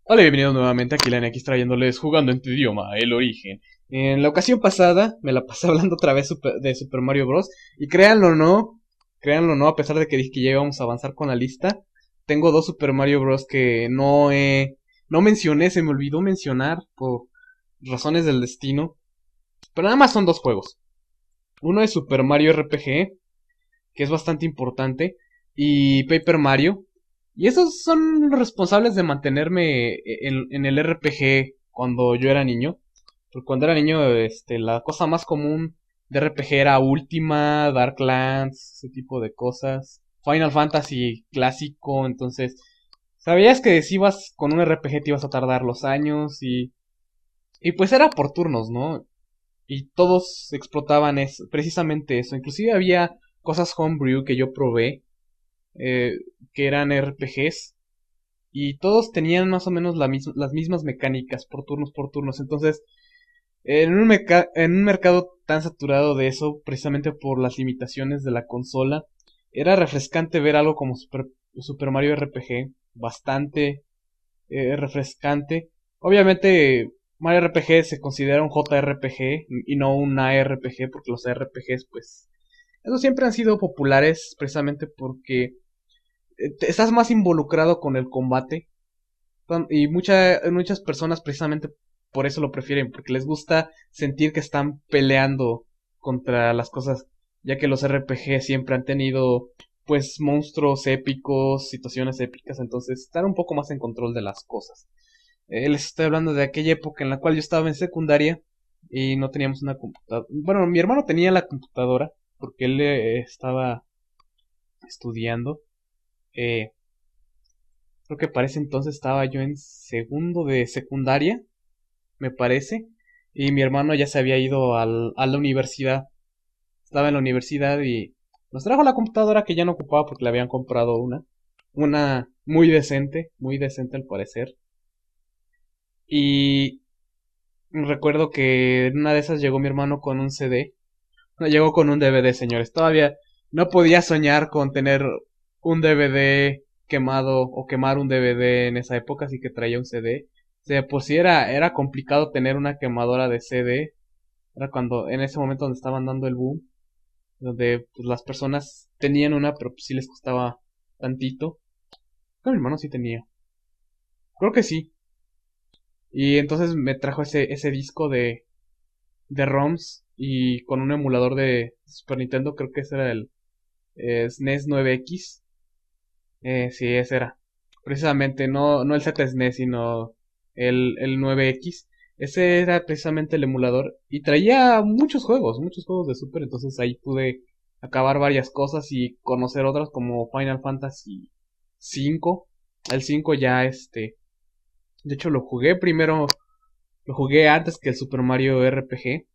Hola, bienvenidos nuevamente aquí la NX trayéndoles jugando en tu idioma, el origen. En la ocasión pasada me la pasé hablando otra vez de Super Mario Bros. Y créanlo o no, a pesar de que dije que ya íbamos a avanzar con la lista, tengo dos Super Mario Bros. Que no mencioné, se me olvidó mencionar por razones del destino. Pero nada más son dos juegos. Uno es Super Mario RPG, que es bastante importante, y Paper Mario. Y esos son los responsables de mantenerme en el RPG cuando yo era niño. Porque cuando era niño, la cosa más común de RPG era Ultima, Darklands, ese tipo de cosas. Final Fantasy clásico, entonces sabías que si ibas con un RPG te ibas a tardar los años y pues era por turnos, ¿no? Y todos explotaban precisamente eso. Inclusive había cosas homebrew que yo probé, eh, que eran RPGs, y todos tenían más o menos las mismas mecánicas por turnos. Entonces, en un mercado tan saturado de eso, precisamente por las limitaciones de la consola, era refrescante ver algo como Super Mario RPG, bastante refrescante. Obviamente, Mario RPG se considera un JRPG y no un ARPG, porque los ARPGs, pues, esos siempre han sido populares precisamente porque estás más involucrado con el combate y muchas personas precisamente por eso lo prefieren, porque les gusta sentir que están peleando contra las cosas, ya que los RPG siempre han tenido pues monstruos épicos, situaciones épicas, entonces estar un poco más en control de las cosas. Les estoy hablando de aquella época en la cual yo estaba en secundaria y no teníamos una computadora. Bueno, mi hermano tenía la computadora porque él estaba estudiando. Eh, Creo que para ese entonces estaba yo en segundo de secundaria, me parece. Y mi hermano ya se había ido a la universidad. Estaba en la universidad y nos trajo la computadora que ya no ocupaba porque le habían comprado una. Una muy decente al parecer. Y recuerdo que en una de esas llegó mi hermano con un CD. No, llegó con un DVD, señores. Todavía no podía soñar con tener un DVD quemado o quemar un DVD en esa época, así que traía un CD. O sea, pues sí era complicado tener una quemadora de CD. Era cuando, en ese momento donde estaban dando el boom, donde pues, las personas tenían una, pero pues sí les costaba tantito. Creo que mi hermano sí tenía. Creo que sí. Y entonces me trajo ese disco de ROMs y con un emulador de Super Nintendo, creo que ese era el SNES 9X. Sí, ese era. Precisamente, no el ZSNES, sino el 9X. Ese era precisamente el emulador. Y traía muchos juegos de Super. Entonces ahí pude acabar varias cosas y conocer otras como Final Fantasy V. El 5 ya de hecho lo jugué primero. Lo jugué antes que el Super Mario RPG.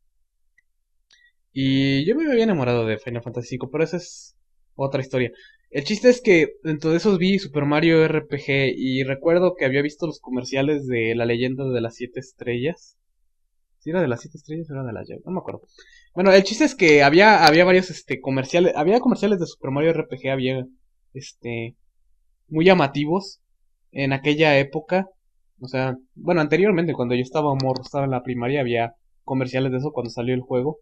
Y yo me había enamorado de Final Fantasy V, pero esa es otra historia. El chiste es que dentro de esos vi Super Mario RPG y recuerdo que había visto los comerciales de la leyenda de las siete estrellas. ¿Sí era de las siete estrellas o era de las llaves? No me acuerdo. Bueno, el chiste es que había varios comerciales, había comerciales de Super Mario RPG, había este muy llamativos en aquella época. O sea, bueno, anteriormente cuando yo estaba morro, estaba en la primaria, había comerciales de eso cuando salió el juego.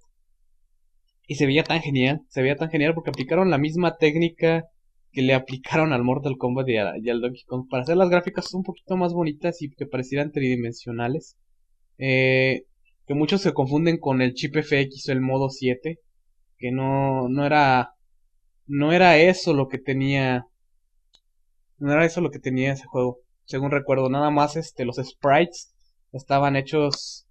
Y se veía tan genial porque aplicaron la misma técnica que le aplicaron al Mortal Kombat y al Donkey Kong para hacer las gráficas un poquito más bonitas y que parecieran tridimensionales. Eh, que muchos se confunden con el chip FX o el modo 7, que no era eso lo que tenía, no era eso lo que tenía ese juego. Según recuerdo, nada más los sprites estaban hechos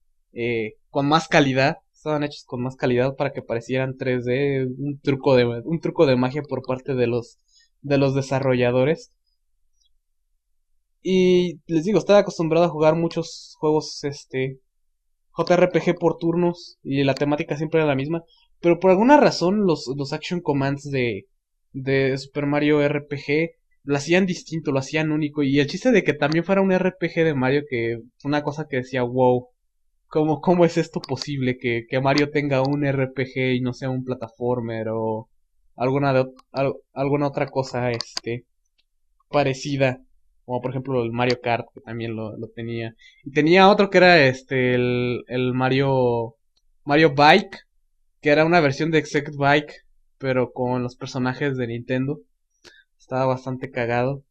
con más calidad, estaban hechos con más calidad para que parecieran 3D, un truco de magia por parte de los desarrolladores. Y les digo, estaba acostumbrado a jugar muchos juegos JRPG por turnos y la temática siempre era la misma, pero por alguna razón los action commands de Super Mario RPG lo hacían distinto, lo hacían único, y el chiste de que también fuera un RPG de Mario, que una cosa que decía, wow, cómo es esto posible que Mario tenga un RPG y no sea un plataformer o alguna otra cosa parecida. como por ejemplo el Mario Kart, que también lo tenía. Y tenía otro que era el Mario Bike, que era una versión de Exec Bike, pero con los personajes de Nintendo. Estaba bastante cagado.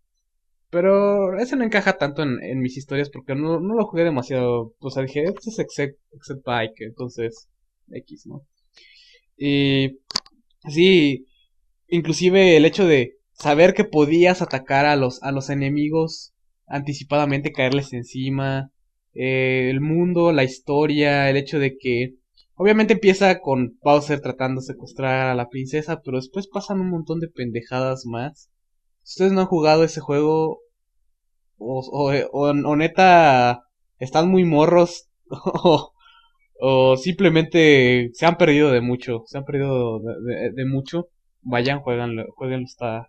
Pero ese no encaja tanto en mis historias porque no lo jugué demasiado. O sea, dije, esto es Exec Bike, entonces X, ¿no? Y sí, inclusive el hecho de saber que podías atacar a los enemigos anticipadamente, caerles encima, el mundo, la historia, el hecho de que obviamente empieza con Bowser tratando de secuestrar a la princesa, pero después pasan un montón de pendejadas más. Si ustedes no han jugado ese juego o neta están muy morros o simplemente se han perdido de mucho, se han perdido de mucho. Vayan, jueguenlo,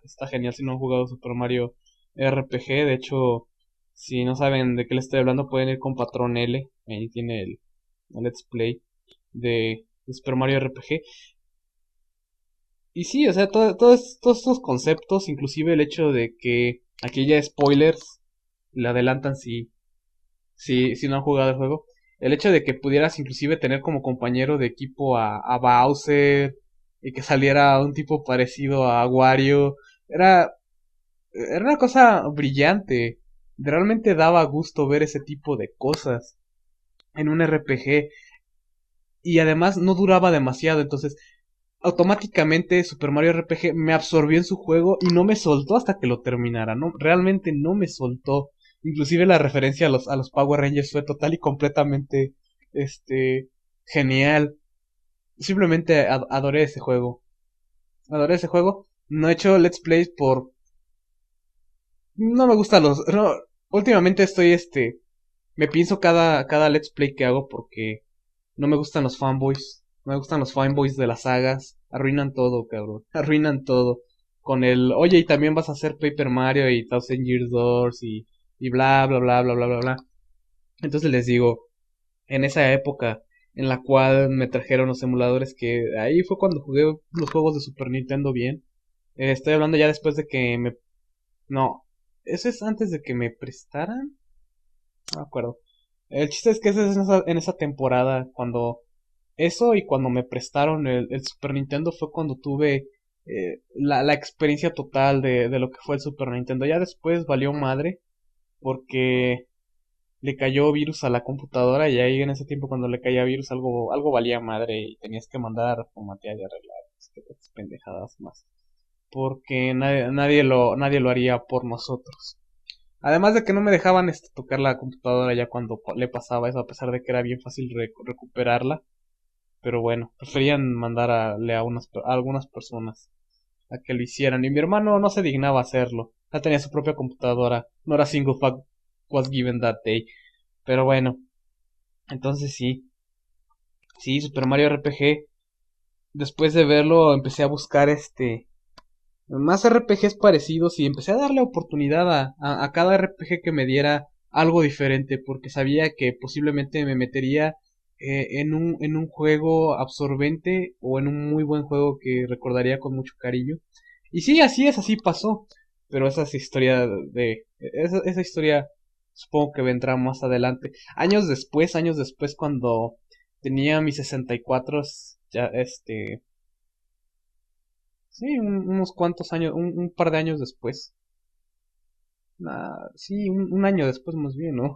está genial si no han jugado Super Mario RPG. De hecho, si no saben de qué les estoy hablando, pueden ir con Patrón L. Ahí tiene el Let's Play de Super Mario RPG. Y sí, o sea, todos estos conceptos, inclusive el hecho de que aquí ya spoilers, le adelantan si no han jugado el juego. El hecho de que pudieras inclusive tener como compañero de equipo a Bowser y que saliera un tipo parecido a Wario, era, era una cosa brillante. Realmente daba gusto ver ese tipo de cosas en un RPG y además no duraba demasiado, entonces automáticamente Super Mario RPG me absorbió en su juego y no me soltó hasta que lo terminara, no, realmente no me soltó. Inclusive la referencia a los Power Rangers fue total y completamente, genial. Simplemente adoré ese juego. Adoré ese juego. No he hecho Let's Plays por... No me gustan los... No, últimamente estoy, me pienso cada Let's Play que hago porque no me gustan los fanboys. No me gustan los fanboys de las sagas. Arruinan todo, cabrón. Arruinan todo. Con el, oye, y también vas a hacer Paper Mario y Thousand Years Doors y bla, bla, bla, bla, bla, bla, bla. Entonces les digo, en esa época en la cual me trajeron los emuladores, que ahí fue cuando jugué los juegos de Super Nintendo bien. Estoy hablando ya después de que me... No, eso es antes de que me prestaran. No me acuerdo. El chiste es que ese es en esa temporada, cuando eso y cuando me prestaron el Super Nintendo fue cuando tuve la experiencia total de lo que fue el Super Nintendo. Ya después valió madre porque le cayó virus a la computadora y ahí en ese tiempo cuando le caía virus algo valía madre y tenías que mandar a formatear y arreglar pendejadas más. Porque nadie lo haría por nosotros. Además de que no me dejaban tocar la computadora ya cuando le pasaba eso, a pesar de que era bien fácil recuperarla. Pero bueno, preferían mandar a algunas personas a que lo hicieran. Y mi hermano no se dignaba a hacerlo. Ya tenía su propia computadora. No era single fact was given that day. Pero bueno, entonces sí. Sí, Super Mario RPG. Después de verlo empecé a buscar más RPGs parecidos y empecé a darle oportunidad a cada RPG que me diera algo diferente porque sabía que posiblemente me metería en un juego absorbente o en un muy buen juego que recordaría con mucho cariño. Y sí, así es, así pasó. Pero esa es historia esa historia supongo que vendrá más adelante. Años después cuando tenía mis 64, ya sí, unos cuantos años, un par de años después. Sí, un año después más bien, ¿no?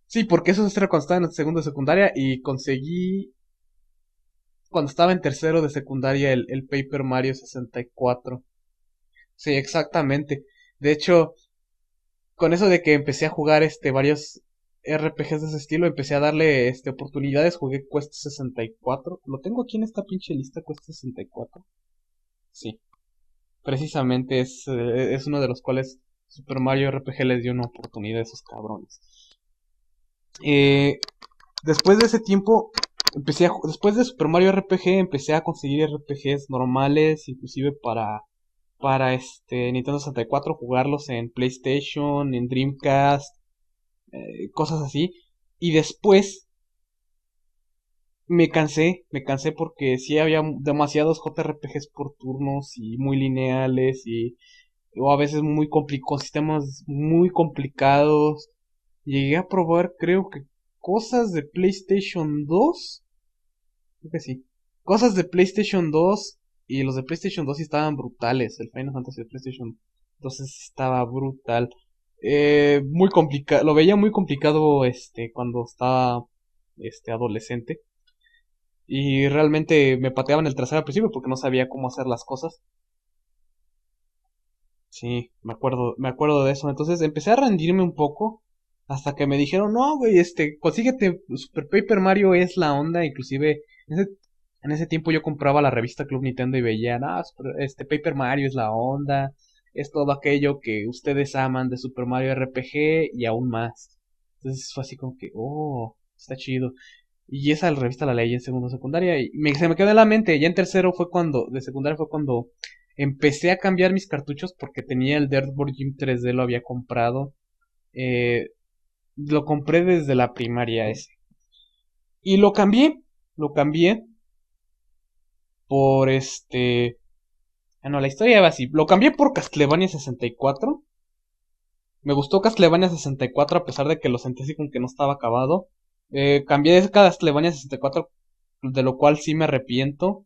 Sí, porque eso era cuando estaba en segundo de secundaria y conseguí cuando estaba en tercero de secundaria el Paper Mario 64. Sí, exactamente. De hecho, con eso de que empecé a jugar varios RPGs de ese estilo, empecé a darle oportunidades, jugué Quest 64. Lo tengo aquí en esta pinche lista, Quest 64. Sí. Precisamente es uno de los cuales Super Mario RPG les dio una oportunidad a esos cabrones. Eh, Después de ese tiempo, después de Super Mario RPG, empecé a conseguir RPGs normales, inclusive para Nintendo 64, jugarlos en PlayStation, en Dreamcast, cosas así. Y después me cansé porque sí había demasiados JRPGs por turnos y muy lineales y o a veces con sistemas muy complicados. Llegué a probar, creo que cosas de PlayStation 2. Creo que sí. Cosas de PlayStation 2. Y los de PlayStation 2 sí estaban brutales. El Final Fantasy de PlayStation 2 estaba brutal. Muy complicado. Lo veía muy complicado cuando estaba adolescente. Y realmente me pateaban el trasero al principio porque no sabía cómo hacer las cosas. Sí, me acuerdo de eso. Entonces empecé a rendirme un poco hasta que me dijeron, no, güey, consíguete Super Paper Mario es la onda. Inclusive en ese tiempo yo compraba la revista Club Nintendo y veía, no, Paper Mario es la onda, es todo aquello que ustedes aman de Super Mario RPG y aún más. Entonces fue así como que, oh, está chido. Y esa revista la leí en segundo de secundaria y se me quedó en la mente. Ya en tercero de secundaria fue cuando empecé a cambiar mis cartuchos porque tenía el Dirtboard Gym 3D, lo había comprado. Eh, lo compré desde la primaria ese. Y lo cambié por no, la historia va así. Lo cambié por Castlevania 64. Me gustó Castlevania 64 a pesar de que lo sentí así como que no estaba acabado. Cambié de Castlevania 64, de lo cual sí me arrepiento.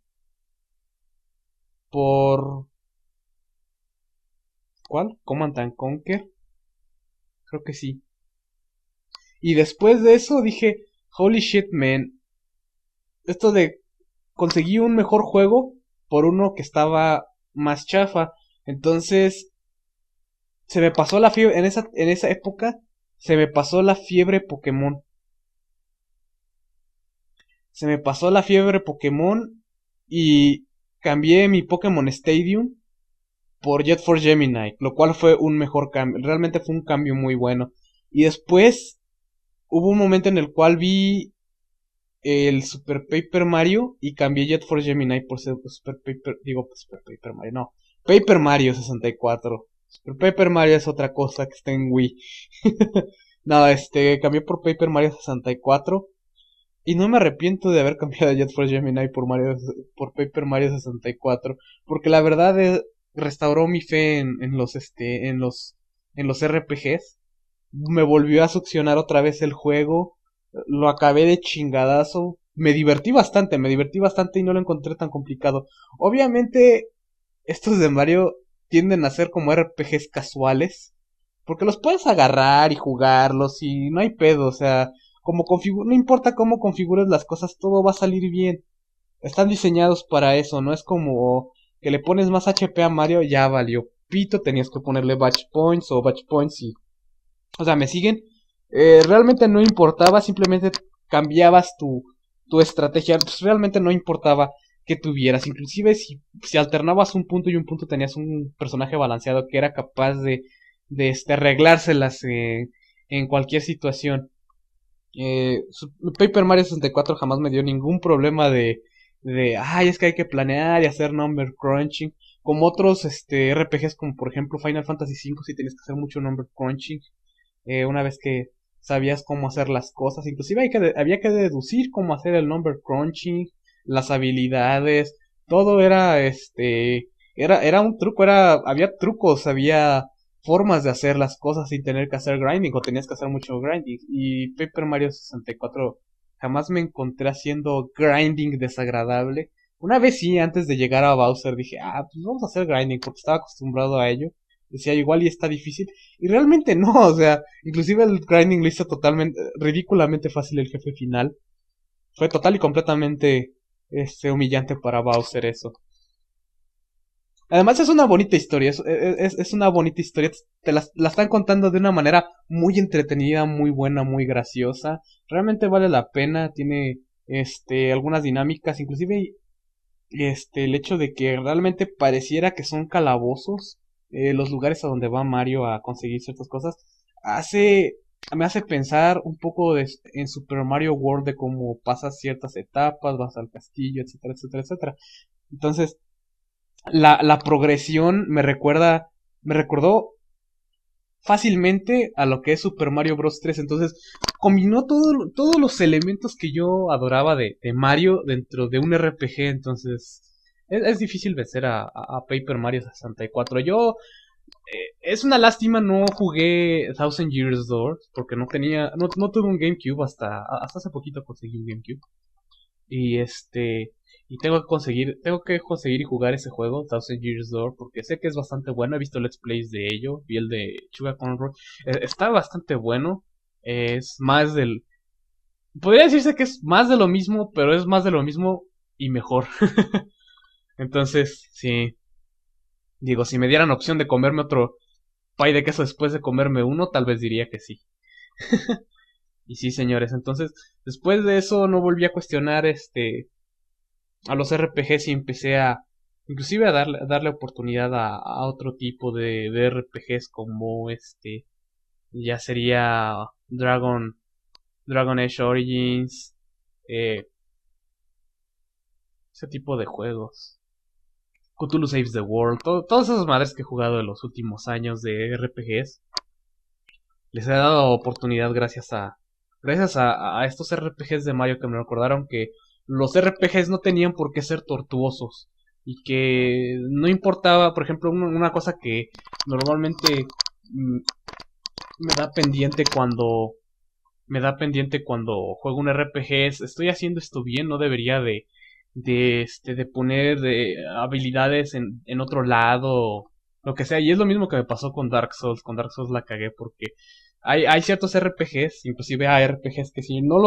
Por... ¿Cuál? Command and Conquer. Creo que sí. Y después de eso dije, holy shit, man. Esto de conseguí un mejor juego por uno que estaba más chafa. Entonces, se me pasó la fiebre. En esa época, se me pasó la fiebre Pokémon. Se me pasó la fiebre Pokémon y cambié mi Pokémon Stadium por Jet Force Gemini, lo cual fue un mejor cambio. Realmente fue un cambio muy bueno. Y después hubo un momento en el cual vi el Super Paper Mario y cambié Jet Force Gemini por Super Paper, digo Super Paper Mario, no, Paper Mario 64. Super Paper Mario es otra cosa que está en Wii. No, cambié por Paper Mario 64 y no me arrepiento de haber cambiado Jet Force Gemini por Paper Mario 64, porque la verdad restauró mi fe en los RPGs. Me volvió a succionar otra vez el juego. Lo acabé de chingadazo. Me divertí bastante y no lo encontré tan complicado. Obviamente, estos de Mario tienden a ser como RPGs casuales. Porque los puedes agarrar y jugarlos y no hay pedo. O sea, no importa cómo configures las cosas, todo va a salir bien. Están diseñados para eso, no es como que le pones más HP a Mario, ya valió pito, tenías que ponerle batch points y o sea, ¿me siguen? Realmente no importaba, simplemente cambiabas tu estrategia. Pues realmente no importaba que tuvieras. Inclusive si alternabas un punto y un punto tenías un personaje balanceado que era capaz de arreglárselas en cualquier situación. Paper Mario 64 jamás me dio ningún problema ay, es que hay que planear y hacer number crunching. Como otros RPGs como por ejemplo Final Fantasy V, si tienes que hacer mucho number crunching una vez que sabías cómo hacer las cosas. Inclusive había que deducir cómo hacer el number crunching, las habilidades, todo era un truco, había trucos, había formas de hacer las cosas sin tener que hacer grinding o tenías que hacer mucho grinding. Y Paper Mario 64 jamás me encontré haciendo grinding desagradable. Una vez sí, antes de llegar a Bowser dije, pues vamos a hacer grinding porque estaba acostumbrado a ello. Decía, igual y está difícil. Y realmente no, o sea, inclusive el grinding lo hizo totalmente, ridículamente fácil el jefe final. Fue total y completamente, humillante para Bowser eso. Además es una bonita historia, es una bonita historia, la están contando de una manera muy entretenida, muy buena, muy graciosa. Realmente vale la pena, tiene, algunas dinámicas, inclusive el hecho de que realmente pareciera que son calabozos, los lugares a donde va Mario a conseguir ciertas cosas, hace, me hace pensar un poco en Super Mario World de cómo pasas ciertas etapas, vas al castillo, etcétera, etcétera, etcétera. Entonces, la progresión me recordó fácilmente a lo que es Super Mario Bros. 3. Entonces, combinó todos los elementos que yo adoraba de Mario dentro de un RPG. Entonces, es difícil vencer a Paper Mario 64. Yo Es una lástima, no jugué Thousand Years Door porque no tuve un GameCube hasta hace poquito conseguí un GameCube. Y y tengo que conseguir y jugar ese juego, Thousand Years Door, porque sé que es bastante bueno. He visto Let's Plays de ello, vi el de Sugar Conroy. Está bastante bueno. Es más del. Podría decirse que es más de lo mismo, pero es más de lo mismo y mejor. Entonces, sí. Digo, si me dieran opción de comerme otro pay de queso después de comerme uno, tal vez diría que sí. Y sí, señores, entonces, después de eso no volví a cuestionar a los RPGs y empecé inclusive a darle oportunidad a otro tipo de RPGs como ya sería Dragon Age Origins, eh, ese tipo de juegos. Cthulhu Saves the World, todas esas madres que he jugado en los últimos años de RPGs, les he dado oportunidad gracias a estos RPGs de Mario que me recordaron que los RPGs no tenían por qué ser tortuosos y que no importaba, por ejemplo, una cosa que normalmente mm, me da pendiente cuando juego un RPG es, estoy haciendo esto bien, no debería de poner habilidades en otro lado, lo que sea. Y es lo mismo que me pasó con Dark Souls. Con Dark Souls la cagué porque hay ciertos RPGs, inclusive hay RPGs que si no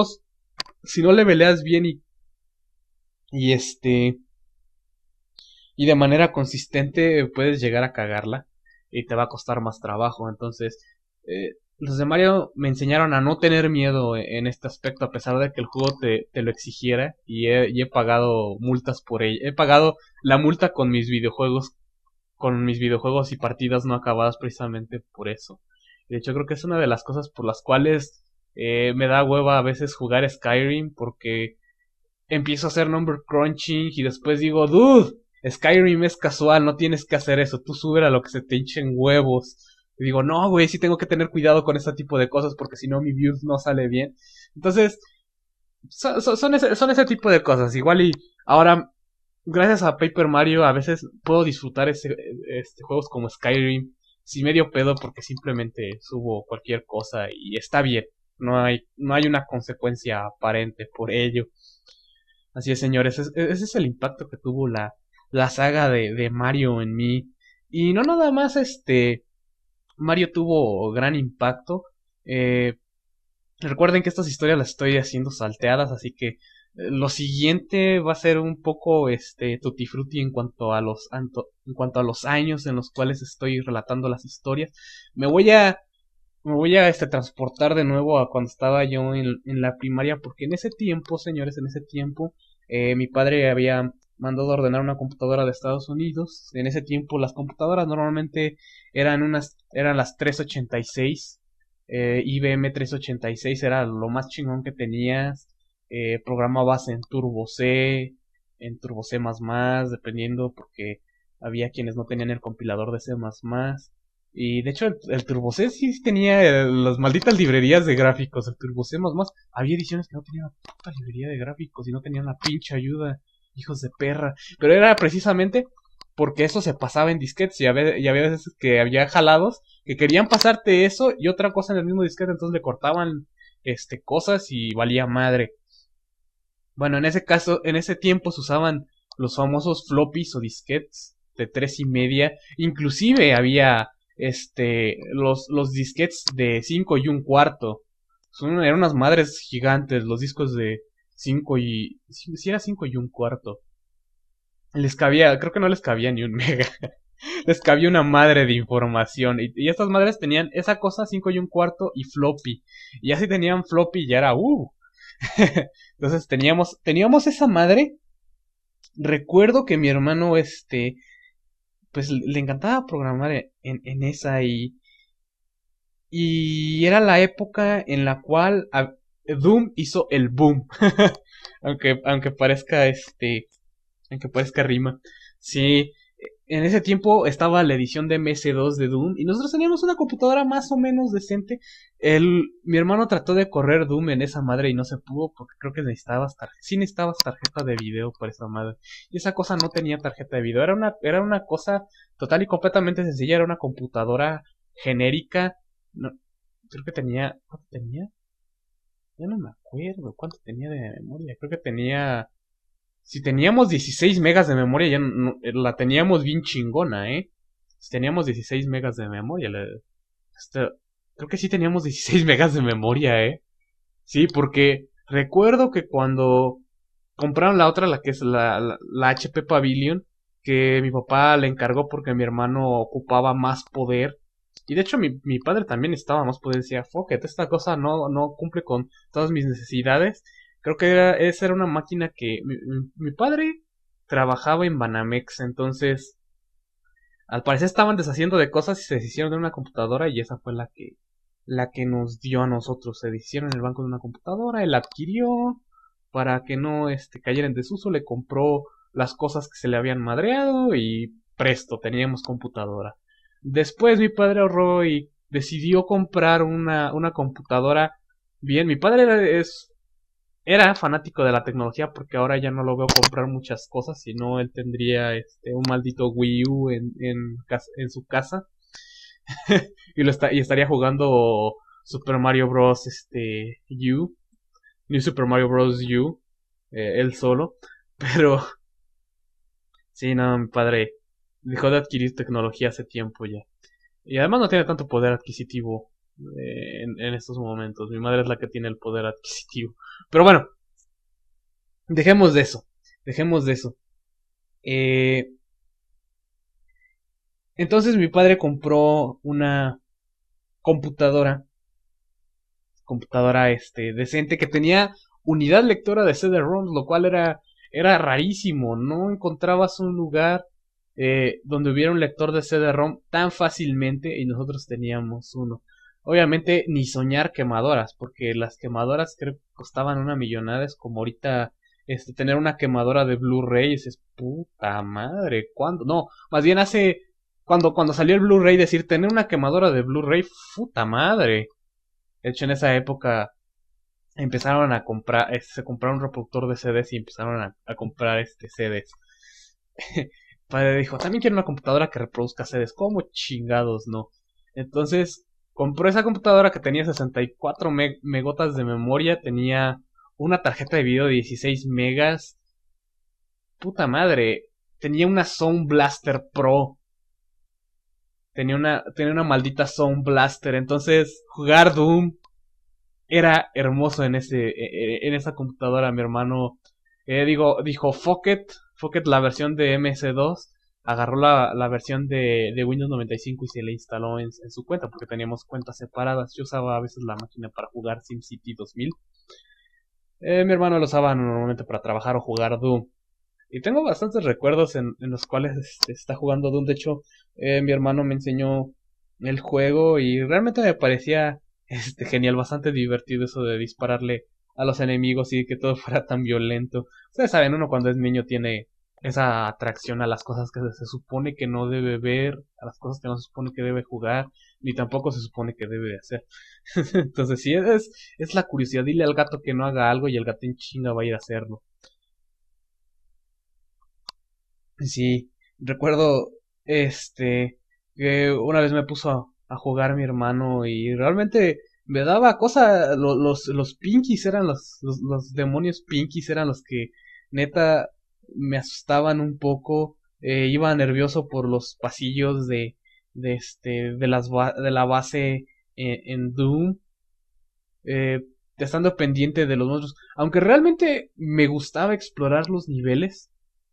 le peleas bien y y de manera consistente puedes llegar a cagarla y te va a costar más trabajo. Entonces, los de Mario me enseñaron a no tener miedo en este aspecto, a pesar de que el juego te lo exigiera y he pagado multas por ello. He pagado la multa con mis videojuegos y partidas no acabadas precisamente por eso. De hecho, creo que es una de las cosas por las cuales me da hueva a veces jugar Skyrim, porque empiezo a hacer number crunching y después digo, dude, Skyrim es casual, no tienes que hacer eso, tú sube a lo que se te hinchen huevos. Y digo, no, güey, sí tengo que tener cuidado con este tipo de cosas porque si no mi build no sale bien. Entonces, son ese tipo de cosas. Igual y ahora, gracias a Paper Mario, a veces puedo disfrutar juegos como Skyrim sin medio pedo porque simplemente subo cualquier cosa y está bien. No hay una consecuencia aparente por ello. Así es, señores, ese es el impacto que tuvo la saga de Mario en mí. Y no nada más Mario tuvo gran impacto. Eh, Recuerden que estas historias las estoy haciendo salteadas, así que lo siguiente va a ser un poco tutti frutti en cuanto a los años en los cuales estoy relatando las historias. Me voy a me voy a transportar de nuevo a cuando estaba yo en la primaria, porque en ese tiempo, señores, en ese tiempo, mi padre había mandado a ordenar una computadora de Estados Unidos. En ese tiempo las computadoras normalmente eran las 386, IBM 386 era lo más chingón que tenías. Programabas en Turbo C++, dependiendo, porque había quienes no tenían el compilador de C++. Y de hecho el Turbo C sí tenía las malditas librerías de gráficos. El Turbo C++ había ediciones que no tenían la puta librería de gráficos y no tenían la pinche ayuda. Hijos de perra. Pero era precisamente porque eso se pasaba en disquetes y había veces que había jalados que querían pasarte eso y otra cosa en el mismo disquete, entonces le cortaban cosas y valía madre. Bueno, en ese caso, en ese tiempo se usaban los famosos floppies o disquetes de 3,5. Inclusive había los disquetes de 5 1/4. Eran unas madres gigantes, los discos de 5 y. Si era 5 1/4. Les cabía, creo que no les cabía ni un mega. Les cabía una madre de información. Y estas madres tenían esa cosa, 5 1/4 y floppy. Y ya si tenían floppy ya era Entonces teníamos esa madre. Recuerdo que mi hermano, pues le encantaba programar en esa y era la época en la cual Doom hizo el boom. Aunque parezca aunque parezca rima. Sí, en ese tiempo estaba la edición de MS2 de Doom y nosotros teníamos una computadora más o menos decente. Mi hermano trató de correr Doom en esa madre y no se pudo porque creo que sí necesitabas tarjeta de video para esa madre. Y esa cosa no tenía tarjeta de video, era una cosa total y completamente sencilla, era una computadora genérica. No, creo que tenía, ¿cuánto tenía? Ya no me acuerdo cuánto tenía de memoria. Creo que tenía, si teníamos 16 megas de memoria, la teníamos bien chingona, ¿eh? Si teníamos 16 megas de memoria, este, creo que sí teníamos 16 megas de memoria, ¿eh? Sí, porque recuerdo que cuando compraron la otra, la que es la HP Pavilion, que mi papá le encargó porque mi hermano ocupaba más poder. Y de hecho mi padre también estaba más poder, decía, fuck it, esta cosa no cumple con todas mis necesidades. Creo que esa era una máquina que mi padre trabajaba en Banamex, entonces al parecer estaban deshaciendo de cosas y se deshicieron de una computadora y esa fue la que nos dio a nosotros. Se deshicieron en el banco de una computadora, él la adquirió para que no cayera en desuso, le compró las cosas que se le habían madreado y presto, teníamos computadora. Después mi padre ahorró y decidió comprar una computadora. Bien, mi padre era fanático de la tecnología porque ahora ya no lo veo comprar muchas cosas, sino él tendría un maldito Wii U en su casa y estaría jugando Super Mario Bros. New Super Mario Bros. U, él solo. Pero sí, no, mi padre dejó de adquirir tecnología hace tiempo ya. Y además no tiene tanto poder adquisitivo en estos momentos. Mi madre es la que tiene el poder adquisitivo. Pero bueno, dejemos de eso. Dejemos de eso. Eh, entonces mi padre compró una computadora. Computadora decente que tenía unidad lectora de CD-ROMs, lo cual era rarísimo. No encontrabas un lugar donde hubiera un lector de CD-ROM tan fácilmente y nosotros teníamos uno. Obviamente ni soñar quemadoras, porque las quemadoras creo que costaban una millonada. Es como ahorita tener una quemadora de Blu-ray. Es puta madre, ¿cuándo? No, más bien cuando salió el Blu-ray, decir tener una quemadora de Blu-ray, puta madre. De hecho, en esa época empezaron a comprar, se compraron un reproductor de CDs y empezaron a comprar CDs. Padre dijo, también quiero una computadora que reproduzca CDs. ¿Cómo chingados no? Entonces, compró esa computadora que tenía 64 megotas de memoria, tenía una tarjeta de video de 16 megas. Puta madre, tenía una Sound Blaster Pro. Tenía una maldita Sound Blaster. Entonces, jugar Doom era hermoso en esa computadora. Mi hermano dijo fuck it la versión de MS2, agarró la versión de Windows 95 y se le instaló en su cuenta porque teníamos cuentas separadas. Yo usaba a veces la máquina para jugar SimCity 2000. Mi hermano lo usaba normalmente para trabajar o jugar Doom. Y tengo bastantes recuerdos en los cuales está jugando Doom. De hecho, mi hermano me enseñó el juego y realmente me parecía genial, bastante divertido eso de dispararle a los enemigos y que todo fuera tan violento. Ustedes saben, uno cuando es niño tiene esa atracción a las cosas que se supone que no debe ver, a las cosas que no se supone que debe jugar, ni tampoco se supone que debe hacer. Entonces sí, es la curiosidad. Dile al gato que no haga algo y el gato en chinga va a ir a hacerlo. Sí, recuerdo que una vez me puso a jugar mi hermano y realmente me daba cosa. Los pinkies eran los demonios pinkies eran los que neta me asustaban un poco. Iba nervioso por los pasillos de la base en Doom, eh, estando pendiente de los monstruos. Aunque realmente me gustaba explorar los niveles.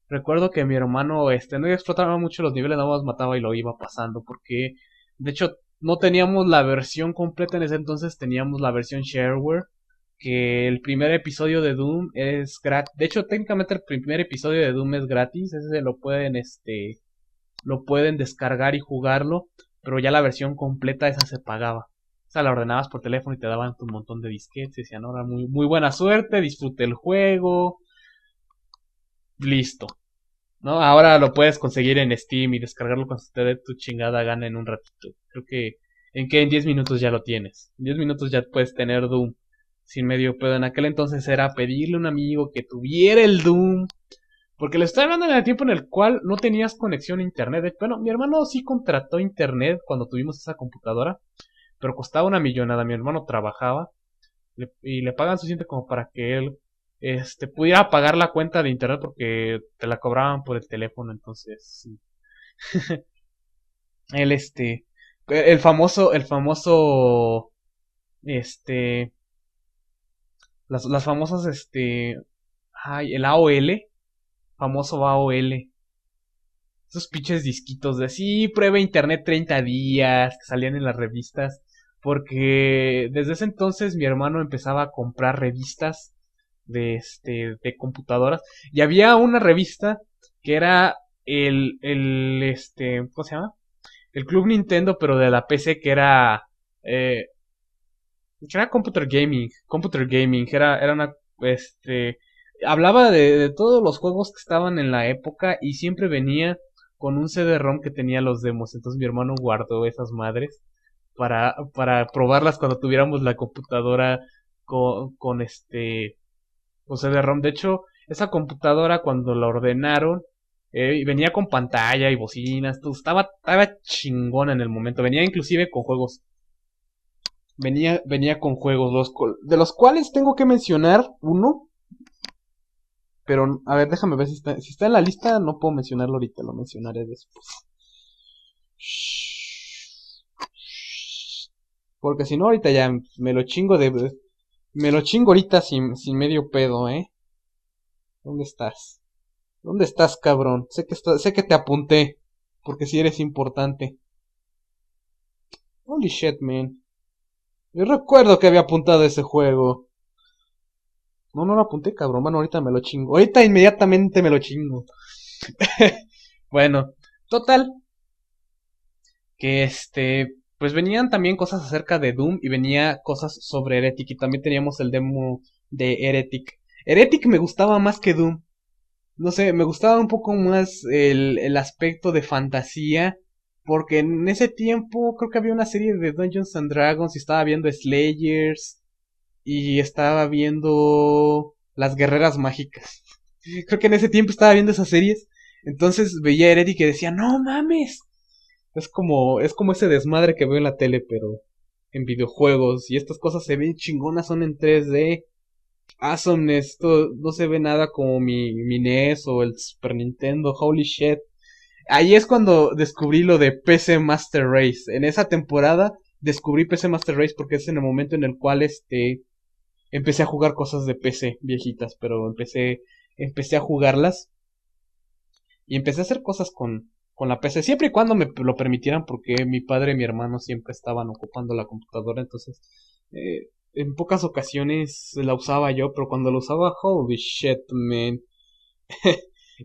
Recuerdo que mi hermano no explotaba mucho los niveles, nada más mataba y lo iba pasando. Porque, de hecho, no teníamos la versión completa en ese entonces, teníamos la versión shareware. Que el primer episodio de Doom es gratis. De hecho, técnicamente el primer episodio de Doom es gratis. Ese lo pueden descargar y jugarlo. Pero ya la versión completa, esa se pagaba. O sea, la ordenabas por teléfono y te daban un montón de disquetes. Y decían, ahora muy, muy buena suerte, disfrute el juego. Listo. ¿no? Ahora lo puedes conseguir en Steam y descargarlo cuando te dé tu chingada gana en un ratito. Creo que en 10 minutos ya lo tienes. En 10 minutos ya puedes tener Doom sin medio pedo. En aquel entonces era pedirle a un amigo que tuviera el Doom. Porque le estoy hablando en el tiempo en el cual no tenías conexión a internet. Bueno, mi hermano sí contrató internet cuando tuvimos esa computadora, pero costaba una millonada. Mi hermano trabajaba y le pagan suficiente como para que él pudiera pagar la cuenta de internet porque te la cobraban por el teléfono. Entonces, sí. Él el famoso este las famosas ay, el AOL, famoso AOL. Esos pinches disquitos de sí, prueba internet 30 días, que salían en las revistas. Porque desde ese entonces mi hermano empezaba a comprar revistas de computadoras. Y había una revista que era ¿cómo se llama? El Club Nintendo, pero de la PC, eh, que era Computer Gaming, era una, hablaba de todos los juegos que estaban en la época y siempre venía con un CD-ROM que tenía los demos. Entonces mi hermano guardó esas madres para probarlas cuando tuviéramos la computadora con CD-ROM. De hecho, esa computadora cuando la ordenaron, y venía con pantalla y bocinas, todo, estaba chingona en el momento. Venía inclusive con juegos. Venía con juegos, de los cuales tengo que mencionar uno. Pero, a ver, déjame ver si está en la lista. No puedo mencionarlo ahorita, lo mencionaré después. Porque si no, ahorita ya me lo chingo Me lo chingo ahorita sin medio pedo, ¿eh? ¿Dónde estás? ¿Dónde estás, cabrón? Sé que te apunté. Porque si eres importante. Holy shit, man. Yo recuerdo que había apuntado ese juego. No, no lo apunté, cabrón. Bueno, ahorita me lo chingo. Ahorita inmediatamente me lo chingo. Bueno, total. Que pues venían también cosas acerca de Doom y venía cosas sobre Heretic. Y también teníamos el demo de Heretic. Heretic me gustaba más que Doom. No sé, me gustaba un poco más el aspecto de fantasía. Porque en ese tiempo creo que había una serie de Dungeons and Dragons y estaba viendo Slayers. Y estaba viendo las guerreras mágicas. Creo que en ese tiempo estaba viendo esas series. Entonces veía a Heretic y decía, no mames. Es como ese desmadre que veo en la tele, pero en videojuegos. Y estas cosas se ven chingonas, son en 3D. Awesomeness, esto no se ve nada como mi NES o el Super Nintendo. Holy shit. Ahí es cuando descubrí lo de PC Master Race. En esa temporada descubrí PC Master Race porque es en el momento en el cual empecé a jugar cosas de PC viejitas, pero empecé a jugarlas y empecé a hacer cosas con la PC, siempre y cuando me lo permitieran, porque mi padre y mi hermano siempre estaban ocupando la computadora, entonces en pocas ocasiones la usaba yo, pero cuando la usaba, holy shit, man.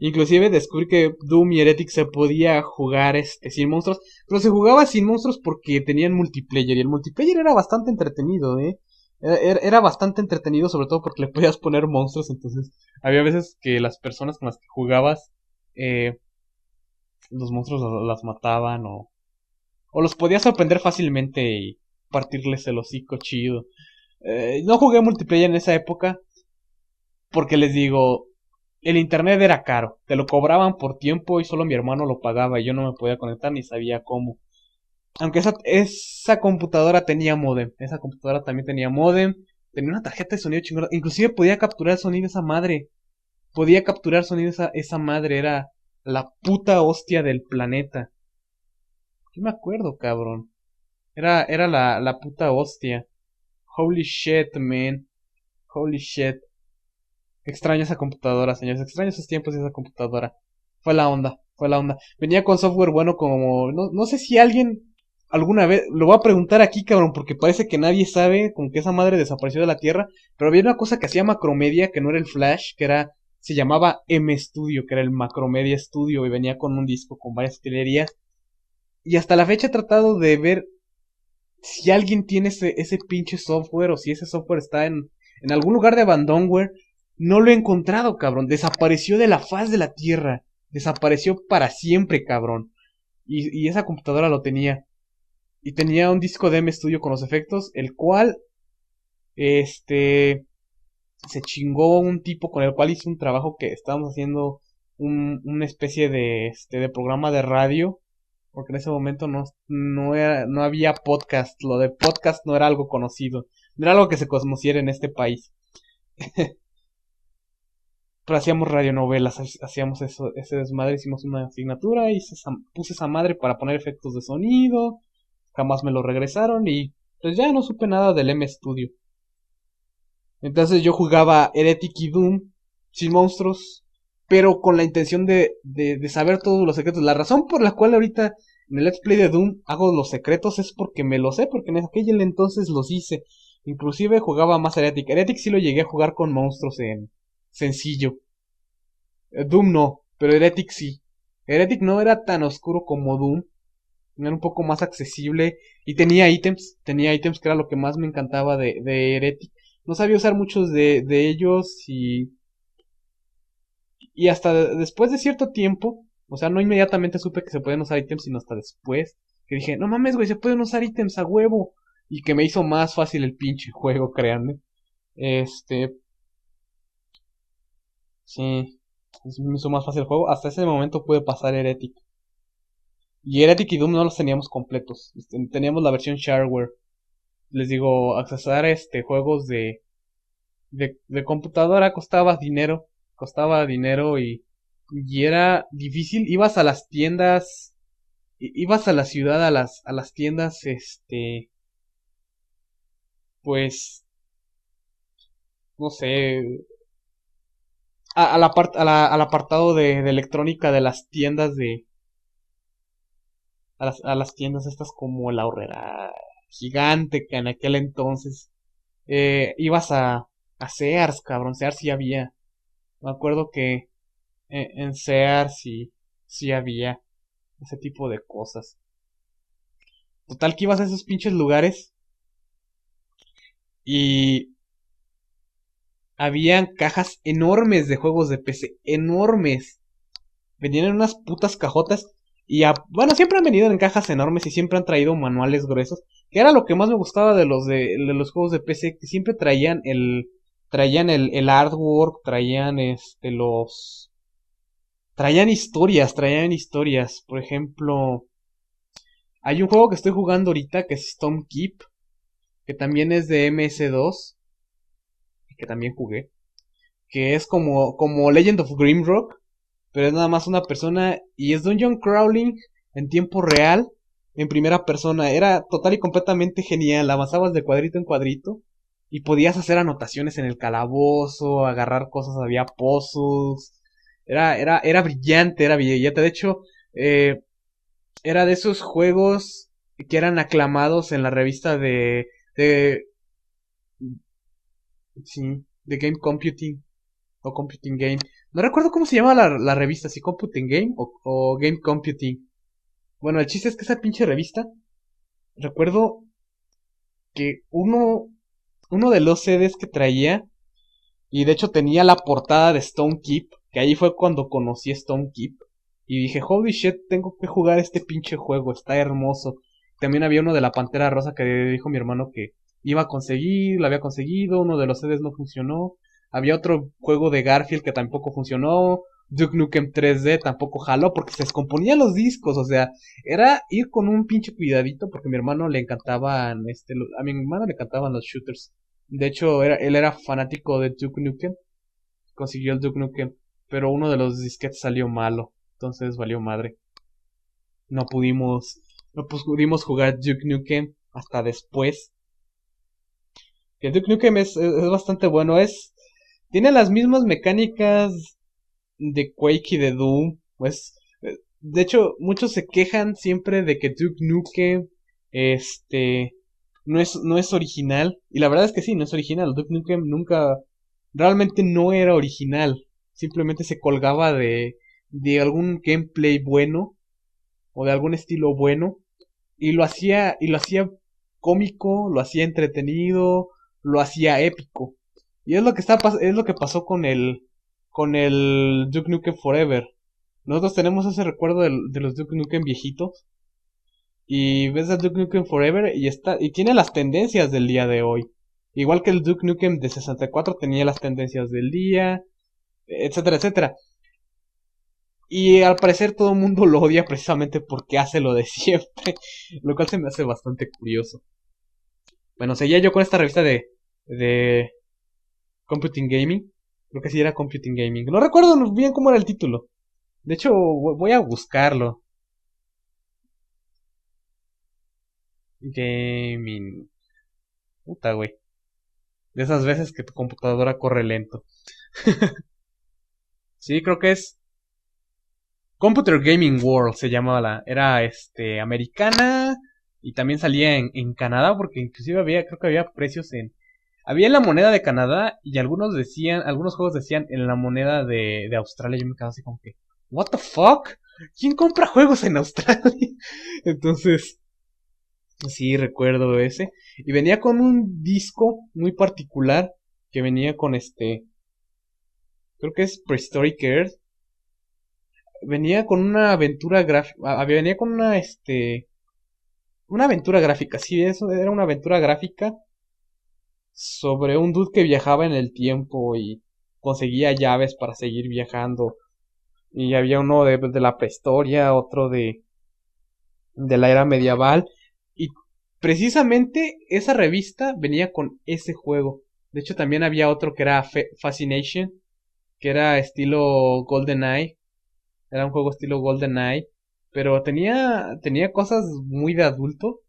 Inclusive descubrí que Doom y Heretic se podía jugar sin monstruos, pero se jugaba sin monstruos porque tenían multiplayer y el multiplayer era bastante entretenido, era bastante entretenido, sobre todo porque le podías poner monstruos, entonces había veces que las personas con las que jugabas, eh, los monstruos las mataban o los podías sorprender fácilmente y partirles el hocico chido. No jugué multiplayer en esa época porque les digo, el internet era caro, te lo cobraban por tiempo y solo mi hermano lo pagaba y yo no me podía conectar ni sabía cómo. Aunque esa computadora tenía modem, esa computadora también tenía modem, tenía una tarjeta de sonido chingona, inclusive podía capturar sonido esa madre, podía capturar sonido esa madre, era la puta hostia del planeta. Yo me acuerdo, cabrón, era la puta hostia. Holy shit, man, holy shit. Extraño esa computadora, señores, extraño esos tiempos de esa computadora. Fue la onda, fue la onda. Venía con software bueno como, no sé si alguien alguna vez, lo voy a preguntar aquí, cabrón, porque parece que nadie sabe, como que esa madre desapareció de la Tierra, pero había una cosa que hacía Macromedia, que no era el Flash, se llamaba M Studio, que era el Macromedia Studio, y venía con un disco con varias utilerías, y hasta la fecha he tratado de ver si alguien tiene ese pinche software, o si ese software está en algún lugar de abandonware. No lo he encontrado, cabrón, desapareció de la faz de la Tierra. Desapareció para siempre, cabrón. Y esa computadora lo tenía. Y tenía un disco de M Studio con los efectos, el cual, este, se chingó un tipo con el cual hice un trabajo que estábamos haciendo una especie de programa de radio, porque en ese momento no había podcast, lo de podcast no era algo conocido, no era algo que se conociera en este país. Pero hacíamos radionovelas, hacíamos eso, ese desmadre, hicimos una asignatura, puse esa madre para poner efectos de sonido, jamás me lo regresaron y pues ya no supe nada del M Studio. Entonces yo jugaba Heretic y Doom sin monstruos, pero con la intención de saber todos los secretos. La razón por la cual ahorita en el Let's Play de Doom hago los secretos es porque me lo sé, porque en aquel entonces los hice. Inclusive jugaba más Heretic. Heretic sí lo llegué a jugar con monstruos en sencillo. Doom no, pero Heretic sí. Heretic no era tan oscuro como Doom. Era un poco más accesible y tenía ítems que era lo que más me encantaba de Heretic. No sabía usar muchos de ellos y hasta después de cierto tiempo, o sea, no inmediatamente supe que se podían usar ítems, sino hasta después, que dije, no mames, güey, se pueden usar ítems a huevo. Y que me hizo más fácil el pinche juego, créanme. Este, sí, me hizo más fácil el juego. Hasta ese momento pude pasar Heretic. Y Heretic y Doom no los teníamos completos. Teníamos la versión shareware. Les digo, accesar juegos de computadora costaba dinero y era difícil. Ibas a las tiendas, ibas a la ciudad, a las tiendas, pues, no sé, al apartado de electrónica de las tiendas a las tiendas estas como la Horrera Gigante, que en aquel entonces, ibas a Sears, cabrón, Sears sí había. Me acuerdo que en Sears sí había ese tipo de cosas. Total que ibas a esos pinches lugares y habían cajas enormes de juegos de PC, enormes. Venían en unas putas cajotas y bueno, siempre han venido en cajas enormes y siempre han traído manuales gruesos, que era lo que más me gustaba de los juegos de PC, que siempre traían el artwork, traían historias. Por ejemplo, hay un juego que estoy jugando ahorita que es Stone Keep, que también es de MS2, que también jugué, que es como Legend of Grimrock, pero es nada más una persona y es dungeon crawling en tiempo real, en primera persona. Era total y completamente genial, avanzabas de cuadrito en cuadrito y podías hacer anotaciones en el calabozo, agarrar cosas, había puzzles. Era brillante, era brillante. De hecho, eh, era de esos juegos que eran aclamados en la revista de, sí, de Game Computing o Computing Game. No recuerdo cómo se llama la revista, si Computing Game o Game Computing. Bueno, el chiste es que esa pinche revista, recuerdo que uno de los CDs que traía, y de hecho tenía la portada de Stone Keep, que ahí fue cuando conocí Stone Keep, y dije, holy shit, tengo que jugar este pinche juego, está hermoso. También había uno de la Pantera Rosa que dijo mi hermano que iba a conseguir, lo había conseguido, uno de los CDs no funcionó. Había otro juego de Garfield que tampoco funcionó. Duke Nukem 3D tampoco jaló porque se descomponían los discos, o sea, era ir con un pinche cuidadito porque a mi hermano le encantaban, a mi hermano le encantaban los shooters. De hecho, él era fanático de Duke Nukem, consiguió el Duke Nukem, pero uno de los disquetes salió malo, entonces valió madre. No pudimos, no pudimos jugar Duke Nukem hasta después. Que Duke Nukem es bastante bueno, tiene las mismas mecánicas de Quake y de Doom, pues, de hecho, muchos se quejan siempre de que Duke Nukem, no es original, y la verdad es que sí, no es original. Duke Nukem nunca, realmente no era original, simplemente se colgaba de algún gameplay bueno, o de algún estilo bueno, y lo hacía cómico, lo hacía entretenido, lo hacía épico. Y es lo que pasó con el Duke Nukem Forever. nosotros tenemos ese recuerdo de los Duke Nukem viejitos. Y ves a Duke Nukem Forever y tiene las tendencias del día de hoy. Igual que el Duke Nukem de 64 tenía las tendencias del día, etcétera, etcétera. Y al parecer todo el mundo lo odia precisamente porque hace lo de siempre, lo cual se me hace bastante curioso. Bueno, seguía yo con esta revista de Computing Gaming. Creo que sí era Computing Gaming. No recuerdo bien cómo era el título. De hecho, voy a buscarlo. Gaming. Puta, güey. De esas veces que tu computadora corre lento. Sí, creo que es Computer Gaming World se llamaba era americana y también salía en Canadá porque inclusive creo que había precios había en la moneda de Canadá y algunos juegos decían en la moneda de Australia. Yo me quedaba así como que, what the fuck? ¿Quién compra juegos en Australia? Entonces, sí, recuerdo ese. Y venía con un disco muy particular que venía con creo que es Prehistoric Earth. Venía con una aventura gráfica, venía con una aventura gráfica, sí, eso era una aventura gráfica sobre un dude que viajaba en el tiempo y conseguía llaves para seguir viajando. Y había uno de la prehistoria, otro de la era medieval. Y precisamente esa revista venía con ese juego. De hecho, también había otro que era Fascination, que era estilo GoldenEye. Era un juego estilo GoldenEye. Pero tenía cosas muy de adulto.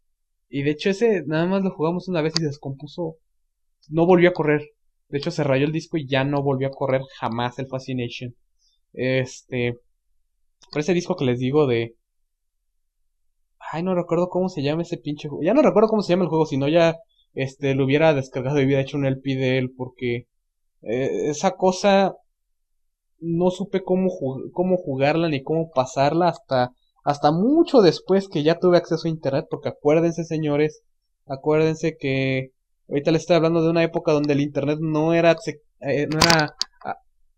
Y de hecho ese nada más lo jugamos una vez y se descompuso. No volvió a correr. De hecho se rayó el disco y ya no volvió a correr jamás el Fascination. Este... Por ese disco que les digo de... Ay, no recuerdo cómo se llama ese pinche juego. Ya no recuerdo cómo se llama el juego, si no ya lo hubiera descargado y hubiera hecho un LP de él. Porque esa cosa no supe cómo jugarla ni cómo pasarla hasta mucho después que ya tuve acceso a internet, porque acuérdense, señores, acuérdense que ahorita les estoy hablando de una época donde el internet no era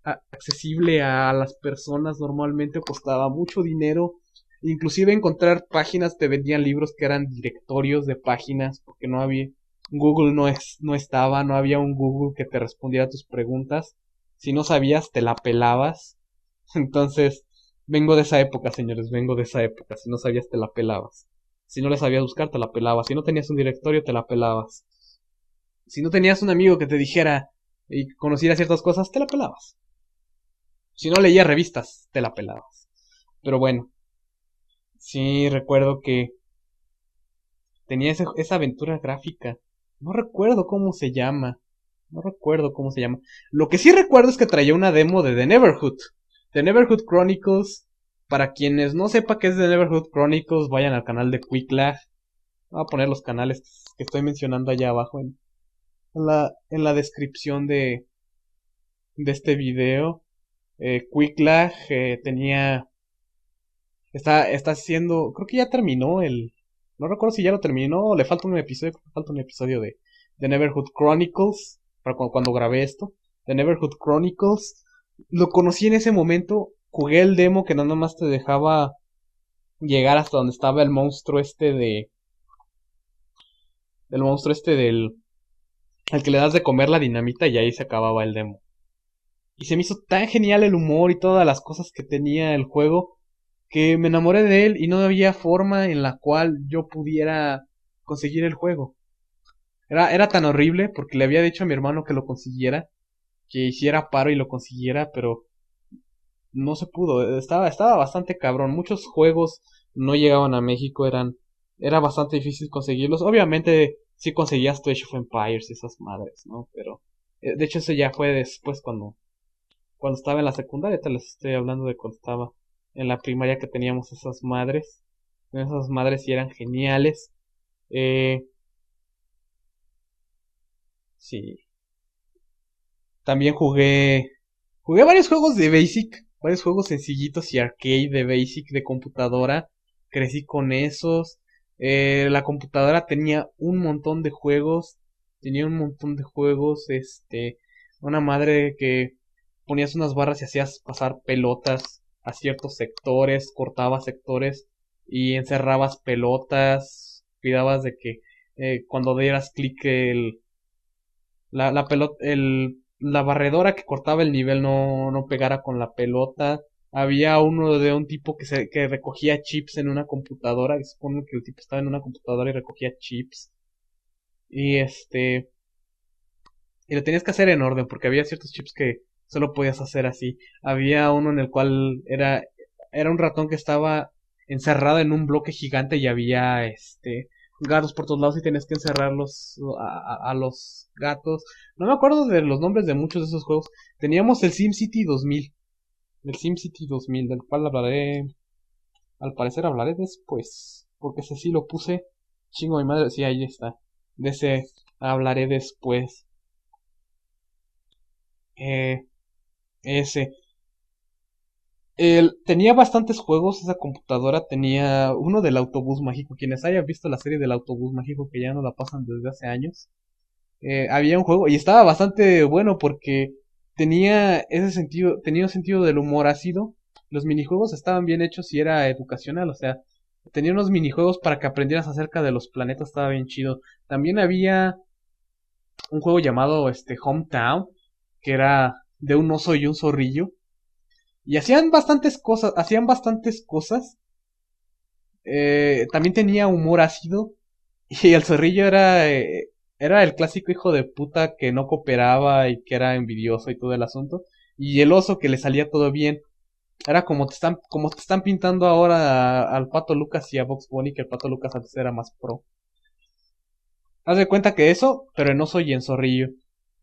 accesible a las personas normalmente, costaba mucho dinero. Inclusive encontrar páginas te vendían libros que eran directorios de páginas, porque no había Google no estaba, no había un Google que te respondiera a tus preguntas. Si no sabías, te la pelabas. Entonces, vengo de esa época, señores, vengo de esa época. Si no sabías, te la pelabas. Si no le sabías buscar, te la pelabas. Si no tenías un directorio, te la pelabas. Si no tenías un amigo que te dijera y conociera ciertas cosas, te la pelabas. Si no leías revistas, te la pelabas. Pero bueno, sí recuerdo que tenía esa aventura gráfica. No recuerdo cómo se llama. No recuerdo cómo se llama. Lo que sí recuerdo es que traía una demo de The Neverhood. The Neverhood Chronicles. Para quienes no sepa qué es The Neverhood Chronicles, vayan al canal de Quicklag. Voy a poner los canales que estoy mencionando allá abajo en la descripción de este video. Quicklag está haciendo, creo que ya terminó no recuerdo si ya lo terminó o le falta un episodio, creo que falta un episodio de The Neverhood Chronicles, para cuando grabé esto. The Neverhood Chronicles, lo conocí en ese momento, jugué el demo que nada más te dejaba llegar hasta donde estaba el monstruo del monstruo al que le das de comer la dinamita y ahí se acababa el demo. Y se me hizo tan genial el humor y todas las cosas que tenía el juego que me enamoré de él y no había forma en la cual yo pudiera conseguir el juego. Era tan horrible porque le había dicho a mi hermano que lo consiguiera, que hiciera paro y lo consiguiera, pero no se pudo. Estaba bastante cabrón. Muchos juegos no llegaban a México, era bastante difícil conseguirlos. Obviamente sí conseguías tu Age of Empires y esas madres, ¿no? Pero de hecho eso ya fue después cuando estaba en la secundaria. Te les estoy hablando de cuando estaba en la primaria que teníamos esas madres. Esas madres sí eran geniales. Eh, sí. También jugué varios juegos de Basic, varios juegos sencillitos y arcade de Basic de computadora. Crecí con esos. La computadora tenía un montón de juegos. Tenía un montón de juegos. Una madre que ponías unas barras y hacías pasar pelotas. a ciertos sectores, cortabas sectores y encerrabas pelotas, cuidabas de que cuando dieras clic la pelota, la barredora que cortaba el nivel no pegara con la pelota. Había uno de un tipo que recogía chips en una computadora. Supongo que el tipo estaba en una computadora y recogía chips. Y y lo tenías que hacer en orden porque había ciertos chips que solo podías hacer así. Había uno en el cual era un ratón que estaba encerrado en un bloque gigante y había gatos por todos lados y tenías que encerrarlos a los gatos. No me acuerdo de los nombres de muchos de esos juegos. Teníamos el SimCity 2000. El SimCity 2000, del cual hablaré. Al parecer hablaré después. Porque ese sí lo puse. Chingo mi madre. Sí, ahí está. De ese hablaré después. Eh, ese. Tenía bastantes juegos esa computadora. Tenía uno del autobús mágico. Quienes hayan visto la serie del autobús mágico, que ya no la pasan desde hace años. Había un juego y estaba bastante bueno porque tenía un sentido del humor ácido. Los minijuegos estaban bien hechos y era educacional, o sea, tenía unos minijuegos para que aprendieras acerca de los planetas, estaba bien chido. También había un juego llamado Hometown, que era de un oso y un zorrillo. Y hacían bastantes cosas. También tenía humor ácido. Y el zorrillo era el clásico hijo de puta que no cooperaba y que era envidioso y todo el asunto. Y el oso que le salía todo bien. Era como te están pintando ahora al Pato Lucas y a Box Bunny, que el Pato Lucas antes era más pro. Haz de cuenta que eso, pero en oso y en zorrillo.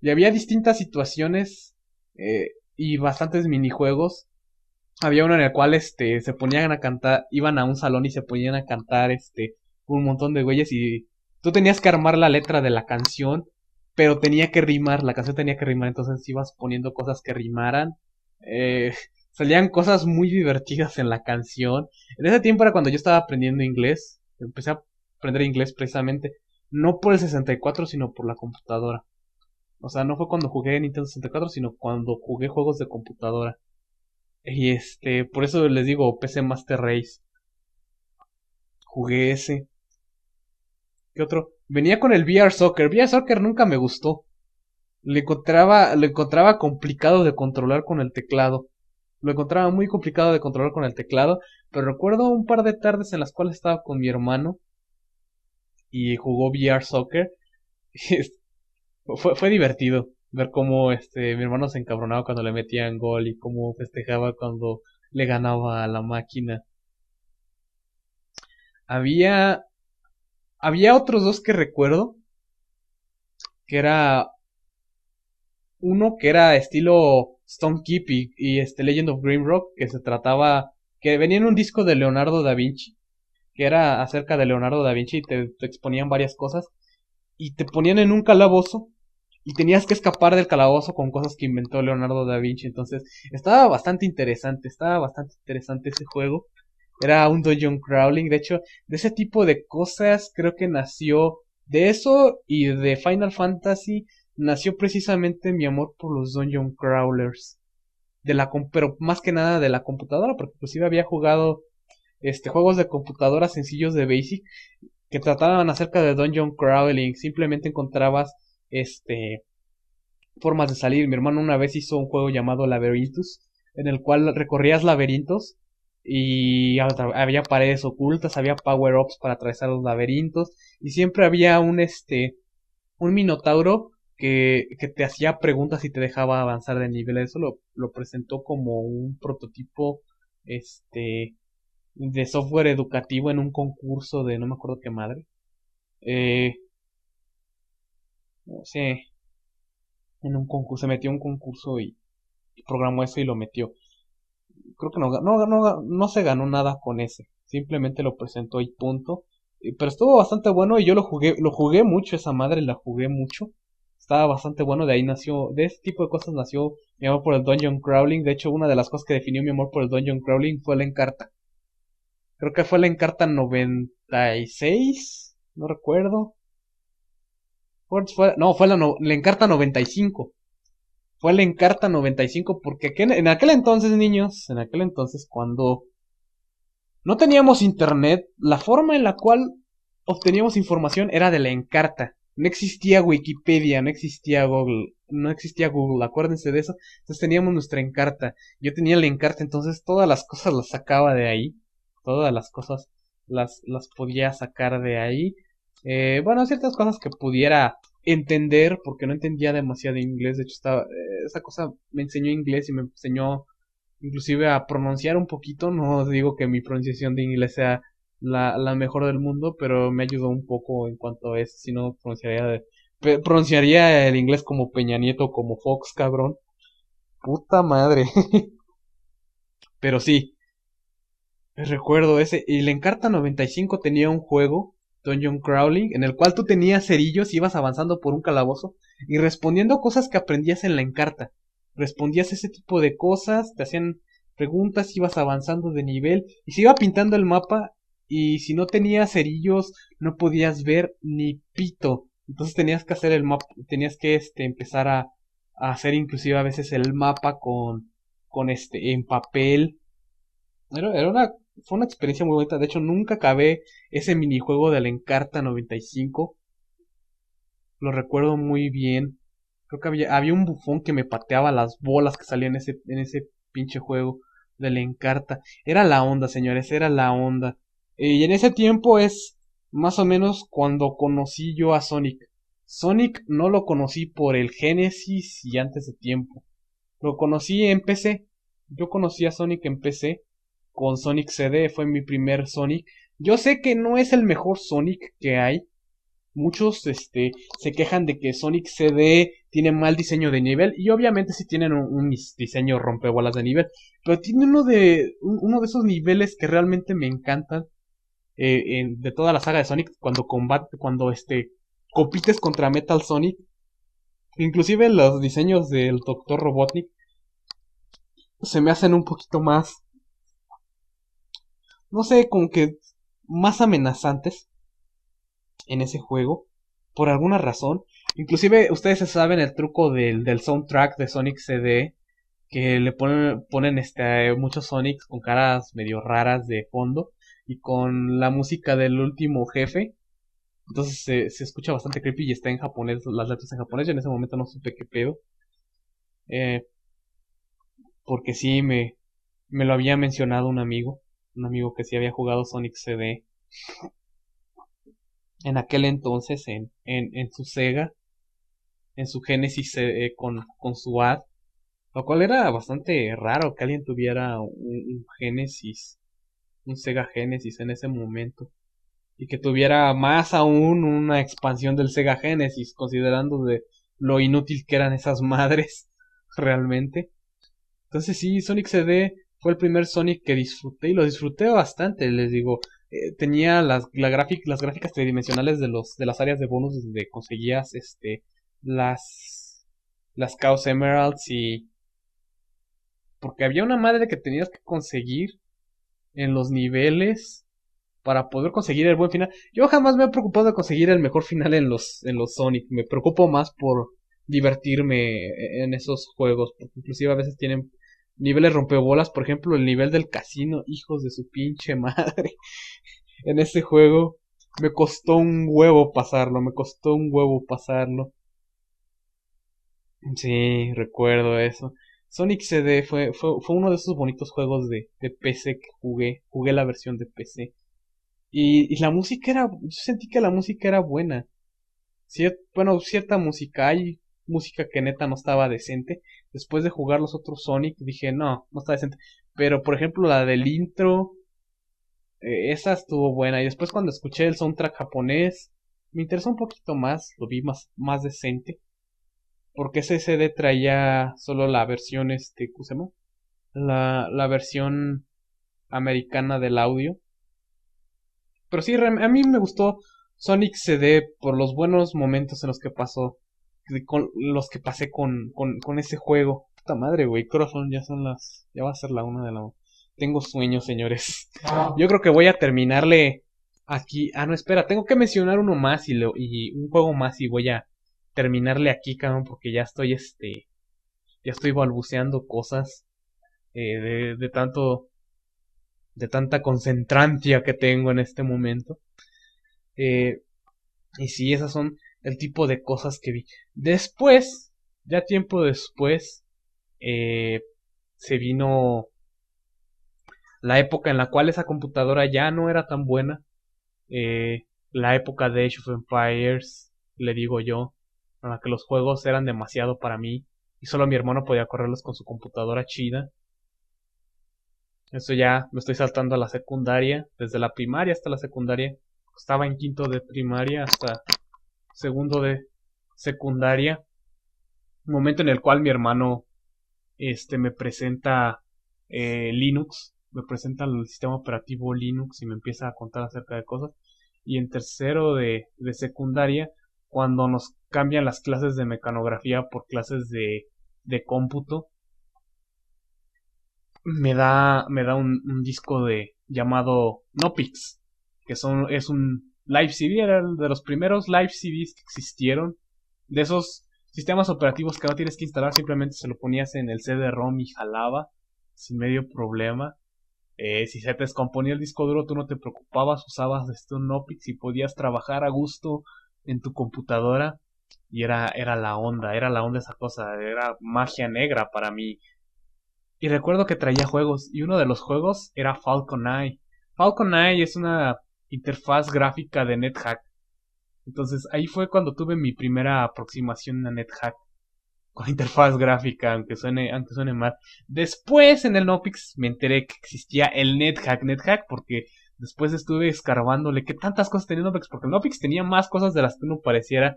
Y había distintas situaciones y bastantes minijuegos. Había uno en el cual se ponían a cantar, iban a un salón y se ponían a cantar un montón de güeyes y tú tenías que armar la letra de la canción, pero tenía que rimar, la canción tenía que rimar, entonces ibas poniendo cosas que rimaran. Eh, salían cosas muy divertidas en la canción. En ese tiempo era cuando yo estaba aprendiendo inglés, empecé a aprender inglés precisamente, no por el 64, sino por la computadora. O sea, no fue cuando jugué Nintendo 64, sino cuando jugué juegos de computadora. Y por eso les digo PC Master Race. Jugué ese. ¿Qué otro? Venía con el VR Soccer. VR Soccer nunca me gustó. Lo encontraba complicado de controlar con el teclado. Lo encontraba muy complicado de controlar con el teclado. Pero recuerdo un par de tardes en las cuales estaba con mi hermano y jugó VR Soccer. Fue divertido ver cómo mi hermano se encabronaba cuando le metían gol y cómo festejaba cuando le ganaba a la máquina. Había Había otros dos que recuerdo, que era uno que era estilo Stone Keep y Legend of Grimrock, que se trataba, que venía en un disco de Leonardo da Vinci, que era acerca de Leonardo da Vinci y te exponían varias cosas y te ponían en un calabozo y tenías que escapar del calabozo con cosas que inventó Leonardo da Vinci. Entonces estaba bastante interesante ese juego. Era un dungeon crawling, de hecho, de ese tipo de cosas creo que nació de eso y de Final Fantasy nació precisamente mi amor por los dungeon crawlers. Pero más que nada de la computadora, porque inclusive había jugado juegos de computadora sencillos de Basic que trataban acerca de dungeon crawling, simplemente encontrabas formas de salir. Mi hermano una vez hizo un juego llamado Labyrinthus, en el cual recorrías laberintos y había paredes ocultas, había power-ups para atravesar los laberintos y siempre había un minotauro que te hacía preguntas y te dejaba avanzar de nivel. Eso lo presentó como un prototipo de software educativo en un concurso de no me acuerdo qué madre. Eh, no sé, en un concurso, se metió en un concurso y programó eso y lo metió. Creo que no se ganó nada con ese. Simplemente lo presentó y punto. Pero estuvo bastante bueno y yo lo jugué mucho esa madre, la jugué mucho. Estaba bastante bueno, de ahí nació, de ese tipo de cosas nació mi amor por el dungeon crawling. De hecho, una de las cosas que definió mi amor por el dungeon crawling fue la Encarta. Creo que fue la Encarta 96, no recuerdo. No, fue la Encarta 95. fue el Encarta 95, porque en aquel entonces, niños, en aquel entonces cuando no teníamos internet, la forma en la cual obteníamos información era de la Encarta. No existía Wikipedia, no existía Google, acuérdense de eso. Entonces teníamos nuestra Encarta. Yo tenía la Encarta, entonces todas las cosas las sacaba de ahí. Todas las cosas las podía sacar de ahí. Bueno, ciertas cosas que pudiera entender, porque no entendía demasiado inglés. De hecho, esa cosa me enseñó inglés y me enseñó inclusive a pronunciar un poquito. No digo que mi pronunciación de inglés sea la mejor del mundo, pero me ayudó un poco en cuanto a eso. Si no, pronunciaría el inglés como Peña Nieto, como Fox, cabrón. Puta madre. Pero sí, recuerdo ese. Y la Encarta 95 tenía un juego, Dungeon Crawling, en el cual tú tenías cerillos, ibas avanzando por un calabozo y respondiendo cosas que aprendías en la Encarta. Respondías ese tipo de cosas, te hacían preguntas, ibas avanzando de nivel y se iba pintando el mapa, y si no tenías cerillos no podías ver ni pito. Entonces tenías que hacer el mapa, tenías que empezar a hacer inclusive a veces el mapa con en papel. Era una, fue una experiencia muy bonita. De hecho, nunca acabé ese minijuego de la Encarta 95. Lo recuerdo muy bien. Creo que había un bufón que me pateaba las bolas que salían en ese pinche juego de la Encarta. Era la onda, señores, era la onda. Y en ese tiempo es más o menos cuando conocí yo a Sonic. Sonic no lo conocí por el Genesis y antes de tiempo. Lo conocí en PC. Yo conocí a Sonic en PC con Sonic CD, fue mi primer Sonic. Yo sé que no es el mejor Sonic que hay. Muchos se quejan de que Sonic CD tiene mal diseño de nivel, y obviamente sí tienen un diseño rompebolas de nivel, pero tiene uno de esos niveles que realmente me encantan, de toda la saga de Sonic, cuando compites contra Metal Sonic. Inclusive los diseños del Dr. Robotnik se me hacen un poquito más, no sé, como que más amenazantes en ese juego, por alguna razón. Inclusive ustedes se saben el truco del soundtrack de Sonic CD, que le ponen muchos Sonics con caras medio raras de fondo y con la música del último jefe. Entonces se escucha bastante creepy y está en japonés, las letras en japonés. Yo en ese momento no supe qué pedo. Eh, Porque sí me lo había mencionado un amigo que sí había jugado Sonic CD en aquel entonces en su Sega, en su Genesis, con su ad, lo cual era bastante raro que alguien tuviera un Genesis, un Sega Genesis en ese momento, y que tuviera más aún una expansión del Sega Genesis, considerando de lo inútil que eran esas madres realmente. Entonces sí, Sonic CD fue el primer Sonic que disfruté, y lo disfruté bastante, les digo. Tenía las gráficas tridimensionales de las áreas de bonus donde conseguías las las Chaos Emeralds, y porque había una madre que tenías que conseguir en los niveles para poder conseguir el buen final. Yo jamás me he preocupado de conseguir el mejor final en los Sonic. Me preocupo más por divertirme en esos juegos, porque inclusive a veces tienen niveles rompebolas. Por ejemplo, el nivel del casino, hijos de su pinche madre. En ese juego me costó un huevo pasarlo, me costó un huevo pasarlo. Sí, recuerdo eso. Sonic CD fue uno de esos bonitos juegos de PC que jugué la versión de PC. Y la música yo sentí que la música era buena. Bueno, cierta música, hay música que neta no estaba decente. Después de jugar los otros Sonic dije, no, no está decente. Pero por ejemplo la del intro, esa estuvo buena. Y después cuando escuché el soundtrack japonés, me interesó un poquito más, lo vi más decente. Porque ese CD traía solo la versión, ¿cómo se llama? La versión americana del audio. Pero sí, a mí me gustó Sonic CD por los buenos momentos en los que con los que pasé con ese juego. Puta madre, güey, corazón, ya va a ser la 1 de la. Tengo sueños, señores. Yo creo que voy a terminarle aquí. Ah, no, espera, tengo que mencionar uno más y un juego más, y voy a terminarle aquí, cabrón, porque ya estoy ya estoy balbuceando cosas de tanto, de tanta concentrancia que tengo en este momento. Eh, y sí, esas son el tipo de cosas que vi. Después, ya tiempo después, eh, se vino la época en la cual esa computadora ya no era tan buena. La época de Age of Empires, le digo yo, en la que los juegos eran demasiado para mí y solo mi hermano podía correrlos con su computadora chida. Eso ya me estoy saltando a la secundaria, desde la primaria hasta la secundaria. Estaba en quinto de primaria hasta segundo de secundaria. Un momento en el cual mi hermano me presenta Linux, me presenta el sistema operativo Linux y me empieza a contar acerca de cosas. Y en tercero de secundaria, cuando nos cambian las clases de mecanografía por clases de cómputo, me da un disco llamado Nopix, es un Live CD, era el de los primeros Live CDs que existieron, de esos sistemas operativos que no tienes que instalar, simplemente se lo ponías en el CD-ROM y jalaba sin medio problema. Si se te descomponía el disco duro, tú no te preocupabas, usabas un Nopix y podías trabajar a gusto en tu computadora. Y era la onda esa cosa, era magia negra para mí. Y recuerdo que traía juegos, y uno de los juegos era Falcon Eye. Falcon Eye es una interfaz gráfica de NetHack. Entonces ahí fue cuando tuve mi primera aproximación a NetHack con interfaz gráfica, aunque suene mal. Después en el Nopix me enteré que existía el NetHack, porque después estuve escarbándole qué tantas cosas tenía el Nopix, porque el Nopix tenía más cosas de las que uno pareciera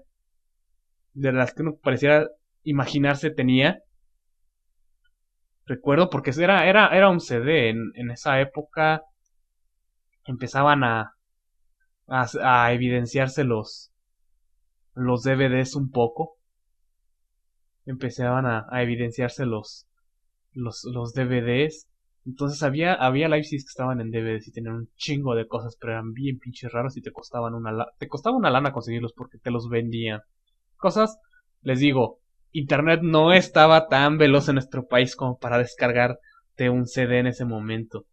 imaginarse tenía. Recuerdo porque era un CD. En esa época empezaban a evidenciarse los DVDs un poco. Empezaban a evidenciarse los DVDs. Entonces había live CDs que estaban en DVDs y tenían un chingo de cosas, pero eran bien pinches raros y te costaba una lana conseguirlos porque te los vendían. Cosas, les digo, internet no estaba tan veloz en nuestro país como para descargarte un CD en ese momento.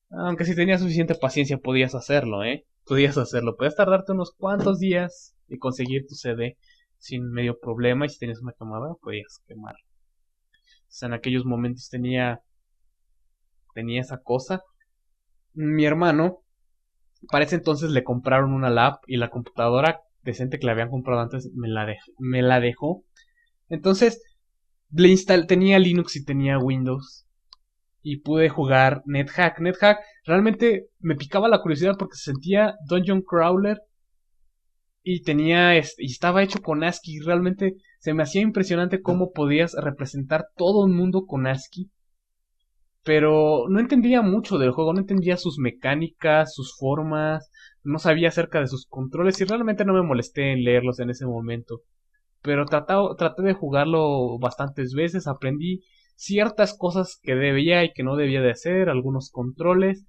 Aunque si tenías suficiente paciencia podías hacerlo, ¿eh? Podías hacerlo. Podías tardarte unos cuantos días y conseguir tu CD sin medio problema. Y si tenías una quemadora, podías quemar. O sea, en aquellos momentos tenía esa cosa. Mi hermano, para ese entonces le compraron una lap y la computadora decente que le habían comprado antes me la dejó. Entonces, tenía Linux y tenía Windows. Y pude jugar NetHack. NetHack realmente me picaba la curiosidad porque se sentía Dungeon Crawler y y estaba hecho con ASCII. Realmente se me hacía impresionante cómo podías representar todo un mundo con ASCII. Pero no entendía mucho del juego, no entendía sus mecánicas, sus formas, no sabía acerca de sus controles y realmente no me molesté en leerlos en ese momento. Pero traté de jugarlo bastantes veces, aprendí ciertas cosas que debía y que no debía de hacer, algunos controles,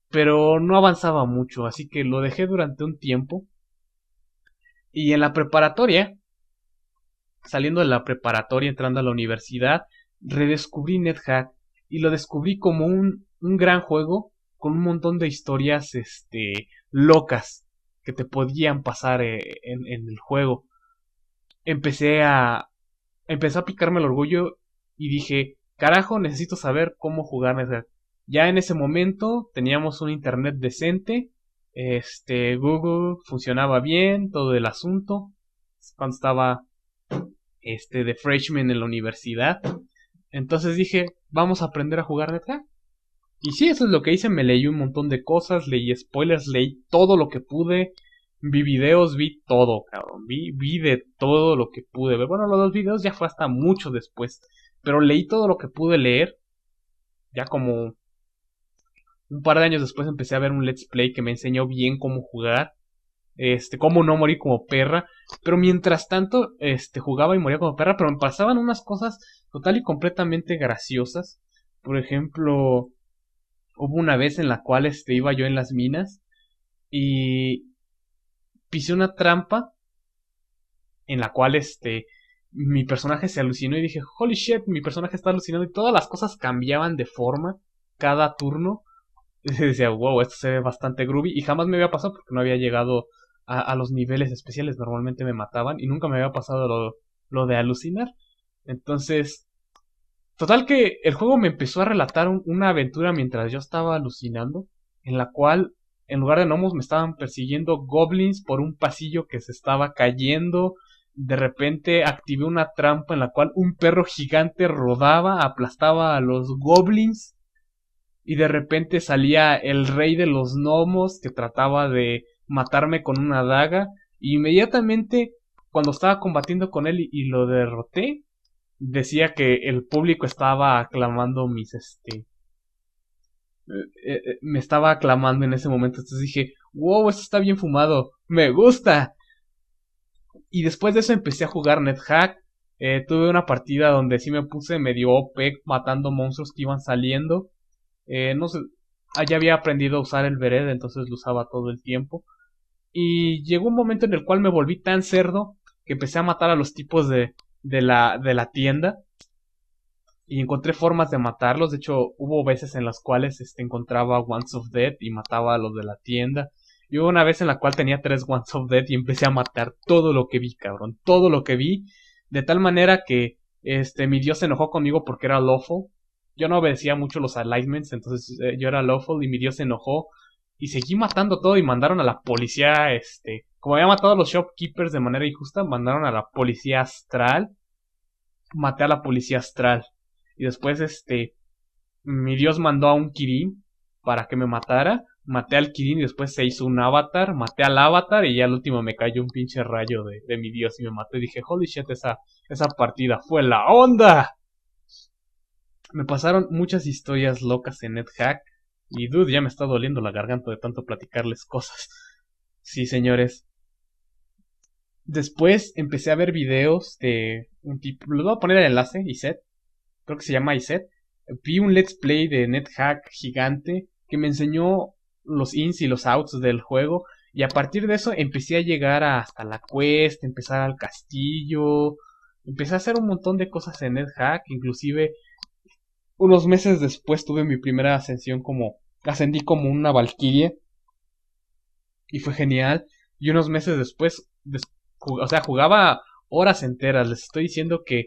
pero no avanzaba mucho, así que lo dejé durante un tiempo. Y en la preparatoria, saliendo de la preparatoria, entrando a la universidad, redescubrí NetHack y lo descubrí como un gran juego con un montón de historias locas que te podían pasar en el juego. Empecé a empezó a picarme el orgullo y dije, carajo, necesito saber cómo jugar NetHack. Ya en ese momento teníamos un internet decente, Google funcionaba bien, todo el asunto, cuando estaba de freshman en la universidad. Entonces dije, vamos a aprender a jugar NetHack. Y sí, eso es lo que hice, me leí un montón de cosas, leí spoilers, leí todo lo que pude, vi videos, vi todo, cabrón, vi de todo lo que pude ver. Bueno, los dos videos ya fue hasta mucho después, pero leí todo lo que pude leer, ya como un par de años después empecé a ver un Let's Play que me enseñó bien cómo jugar, cómo no morir como perra, pero mientras tanto, jugaba y moría como perra, pero me pasaban unas cosas total y completamente graciosas. Por ejemplo, hubo una vez en la cual iba yo en las minas y pisé una trampa en la cual mi personaje se alucinó y dije, holy shit, mi personaje está alucinando y todas las cosas cambiaban de forma cada turno. Y decía, wow, esto se ve bastante groovy y jamás me había pasado porque no había llegado a los niveles especiales, normalmente me mataban y nunca me había pasado lo de alucinar. Entonces, total que el juego me empezó a relatar una aventura mientras yo estaba alucinando, en la cual en lugar de gnomos me estaban persiguiendo goblins por un pasillo que se estaba cayendo. De repente activé una trampa en la cual un perro gigante rodaba, aplastaba a los goblins. Y de repente salía el rey de los gnomos que trataba de matarme con una daga. Y inmediatamente, cuando estaba combatiendo con él y lo derroté, decía que el público estaba aclamando me estaba aclamando en ese momento. Entonces dije, wow, esto está bien fumado, me gusta. Y después de eso empecé a jugar NetHack. Tuve una partida donde sí me puse medio OP matando monstruos que iban saliendo. No sé, ya había aprendido a usar el Vered, entonces lo usaba todo el tiempo. Y llegó un momento en el cual me volví tan cerdo que empecé a matar a los tipos de la tienda. Y encontré formas de matarlos. De hecho, hubo veces en las cuales encontraba Ones of Death y mataba a los de la tienda. Y hubo una vez en la cual tenía 3 Ones of Death y empecé a matar todo lo que vi, cabrón. Todo lo que vi. De tal manera que mi dios se enojó conmigo porque era lawful. Yo no obedecía mucho los alignments, entonces yo era lawful y mi dios se enojó. Y seguí matando todo y mandaron a la policía, como había matado a los shopkeepers de manera injusta, mandaron a la policía astral. Maté a la policía astral. Y después, mi dios mandó a un Kirin para que me matara. Maté al Kirin y después se hizo un avatar. Maté al avatar y ya al último me cayó un pinche rayo de mi dios y me mató. Y dije, holy shit, esa partida fue la onda. Me pasaron muchas historias locas en NetHack. Y dude, ya me está doliendo la garganta de tanto platicarles cosas. Sí, señores. Después empecé a ver videos de un tipo. Les voy a poner el enlace, Iset. Creo que se llama Iset. Vi un let's play de NetHack gigante que me enseñó los ins y los outs del juego. Y a partir de eso empecé a llegar hasta la quest, empezar al castillo. Empecé a hacer un montón de cosas en NetHack. Inclusive unos meses después tuve mi primera ascensión como. Ascendí como una valquiria. Y fue genial. Y unos meses después, o sea, jugaba horas enteras. Les estoy diciendo que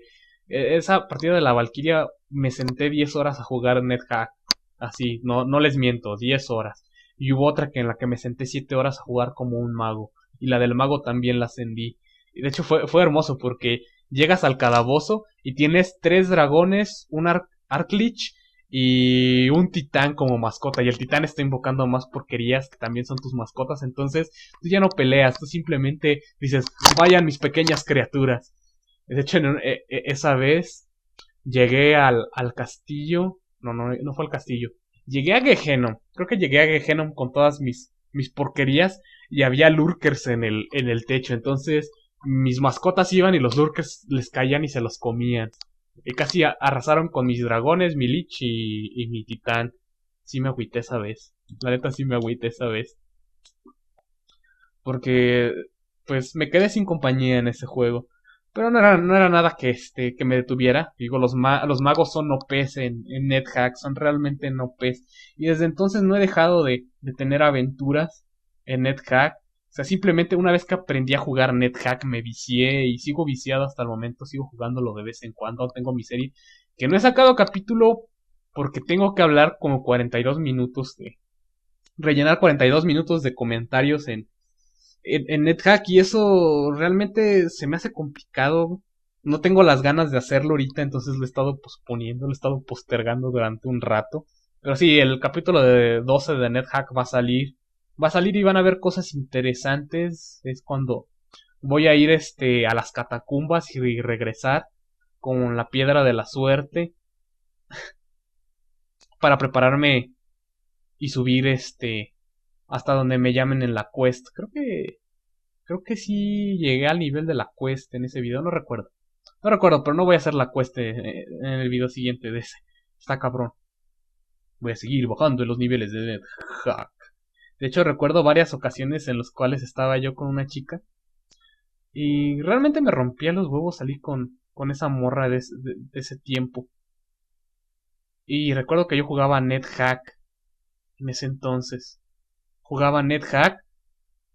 esa partida de la Valkyria me senté 10 horas a jugar NetHack. Así, no les miento, 10 horas. Y hubo otra que en la que me senté 7 horas a jugar como un mago. Y la del mago también la ascendí. Y de hecho fue hermoso porque llegas al calabozo y tienes 3 dragones, un Arclich y un titán como mascota. Y el titán está invocando más porquerías que también son tus mascotas. Entonces tú ya no peleas, tú simplemente dices, vayan mis pequeñas criaturas. De hecho, esa vez llegué al castillo. No fue al castillo. Llegué a Gehennom. Creo que llegué a Gehennom con todas mis porquerías. Y había lurkers en el techo. Entonces, mis mascotas iban y los lurkers les caían y se los comían. Y casi arrasaron con mis dragones, mi lich y mi titán. Sí me agüité esa vez. La neta sí me agüité esa vez. Porque, pues, me quedé sin compañía en ese juego. Pero no era nada que me detuviera. Digo, los magos son OPs en NetHack, son realmente no OPs. Y desde entonces no he dejado de tener aventuras en NetHack. O sea, simplemente una vez que aprendí a jugar NetHack me vicié y sigo viciado hasta el momento. Sigo jugándolo de vez en cuando. Tengo mi serie que no he sacado capítulo porque tengo que hablar como 42 minutos rellenar 42 minutos de comentarios en NetHack y eso realmente se me hace complicado. No tengo las ganas de hacerlo ahorita, entonces lo he estado posponiendo, lo he estado postergando durante un rato. Pero sí, el capítulo de 12 de NetHack va a salir. Va a salir y van a ver cosas interesantes. Es cuando voy a ir a las catacumbas y regresar con la piedra de la suerte para prepararme y subir hasta donde me llamen en la quest. Creo que sí llegué al nivel de la quest en ese video, no recuerdo. No recuerdo, pero no voy a hacer la quest en el video siguiente de ese. Está cabrón. Voy a seguir bajando en los niveles de NetHack. De hecho, recuerdo varias ocasiones en las cuales estaba yo con una chica. Y realmente me rompía los huevos salir con esa morra de ese tiempo. Y recuerdo que yo jugaba NetHack en ese entonces. Jugaba NetHack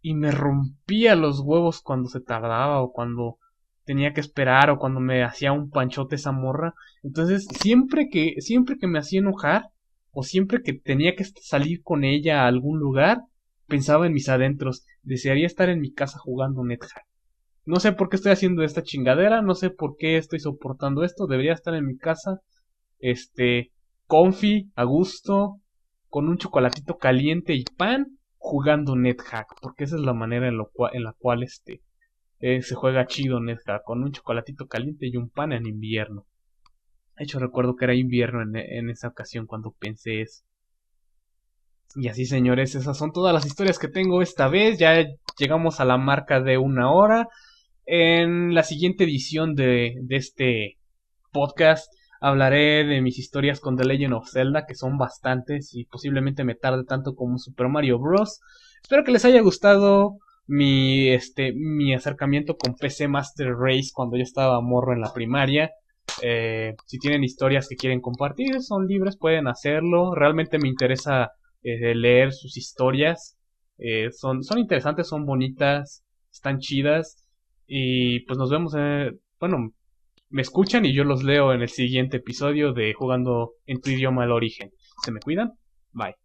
y me rompía los huevos cuando se tardaba o cuando tenía que esperar o cuando me hacía un panchote esa morra. Entonces, siempre que me hacía enojar o siempre que tenía que salir con ella a algún lugar, pensaba en mis adentros. Desearía estar en mi casa jugando NetHack. No sé por qué estoy haciendo esta chingadera, no sé por qué estoy soportando esto, debería estar en mi casa, este, comfy, a gusto, con un chocolatito caliente y pan, jugando NetHack, porque esa es la manera en la cual se juega chido NetHack, con un chocolatito caliente y un pan en invierno. De hecho, recuerdo que era invierno en esa ocasión cuando pensé eso. Y así, señores, esas son todas las historias que tengo esta vez. Ya llegamos a la marca de 1 hora. En la siguiente edición de este podcast hablaré de mis historias con The Legend of Zelda, que son bastantes y posiblemente me tarde tanto como Super Mario Bros. Espero que les haya gustado mi acercamiento con PC Master Race cuando yo estaba morro en la primaria. Si tienen historias que quieren compartir, son libres, pueden hacerlo. Realmente me interesa leer sus historias. Son interesantes, son bonitas, están chidas. Y pues nos vemos, bueno, me escuchan y yo los leo en el siguiente episodio de Jugando en tu idioma al origen. ¿Se me cuidan? Bye.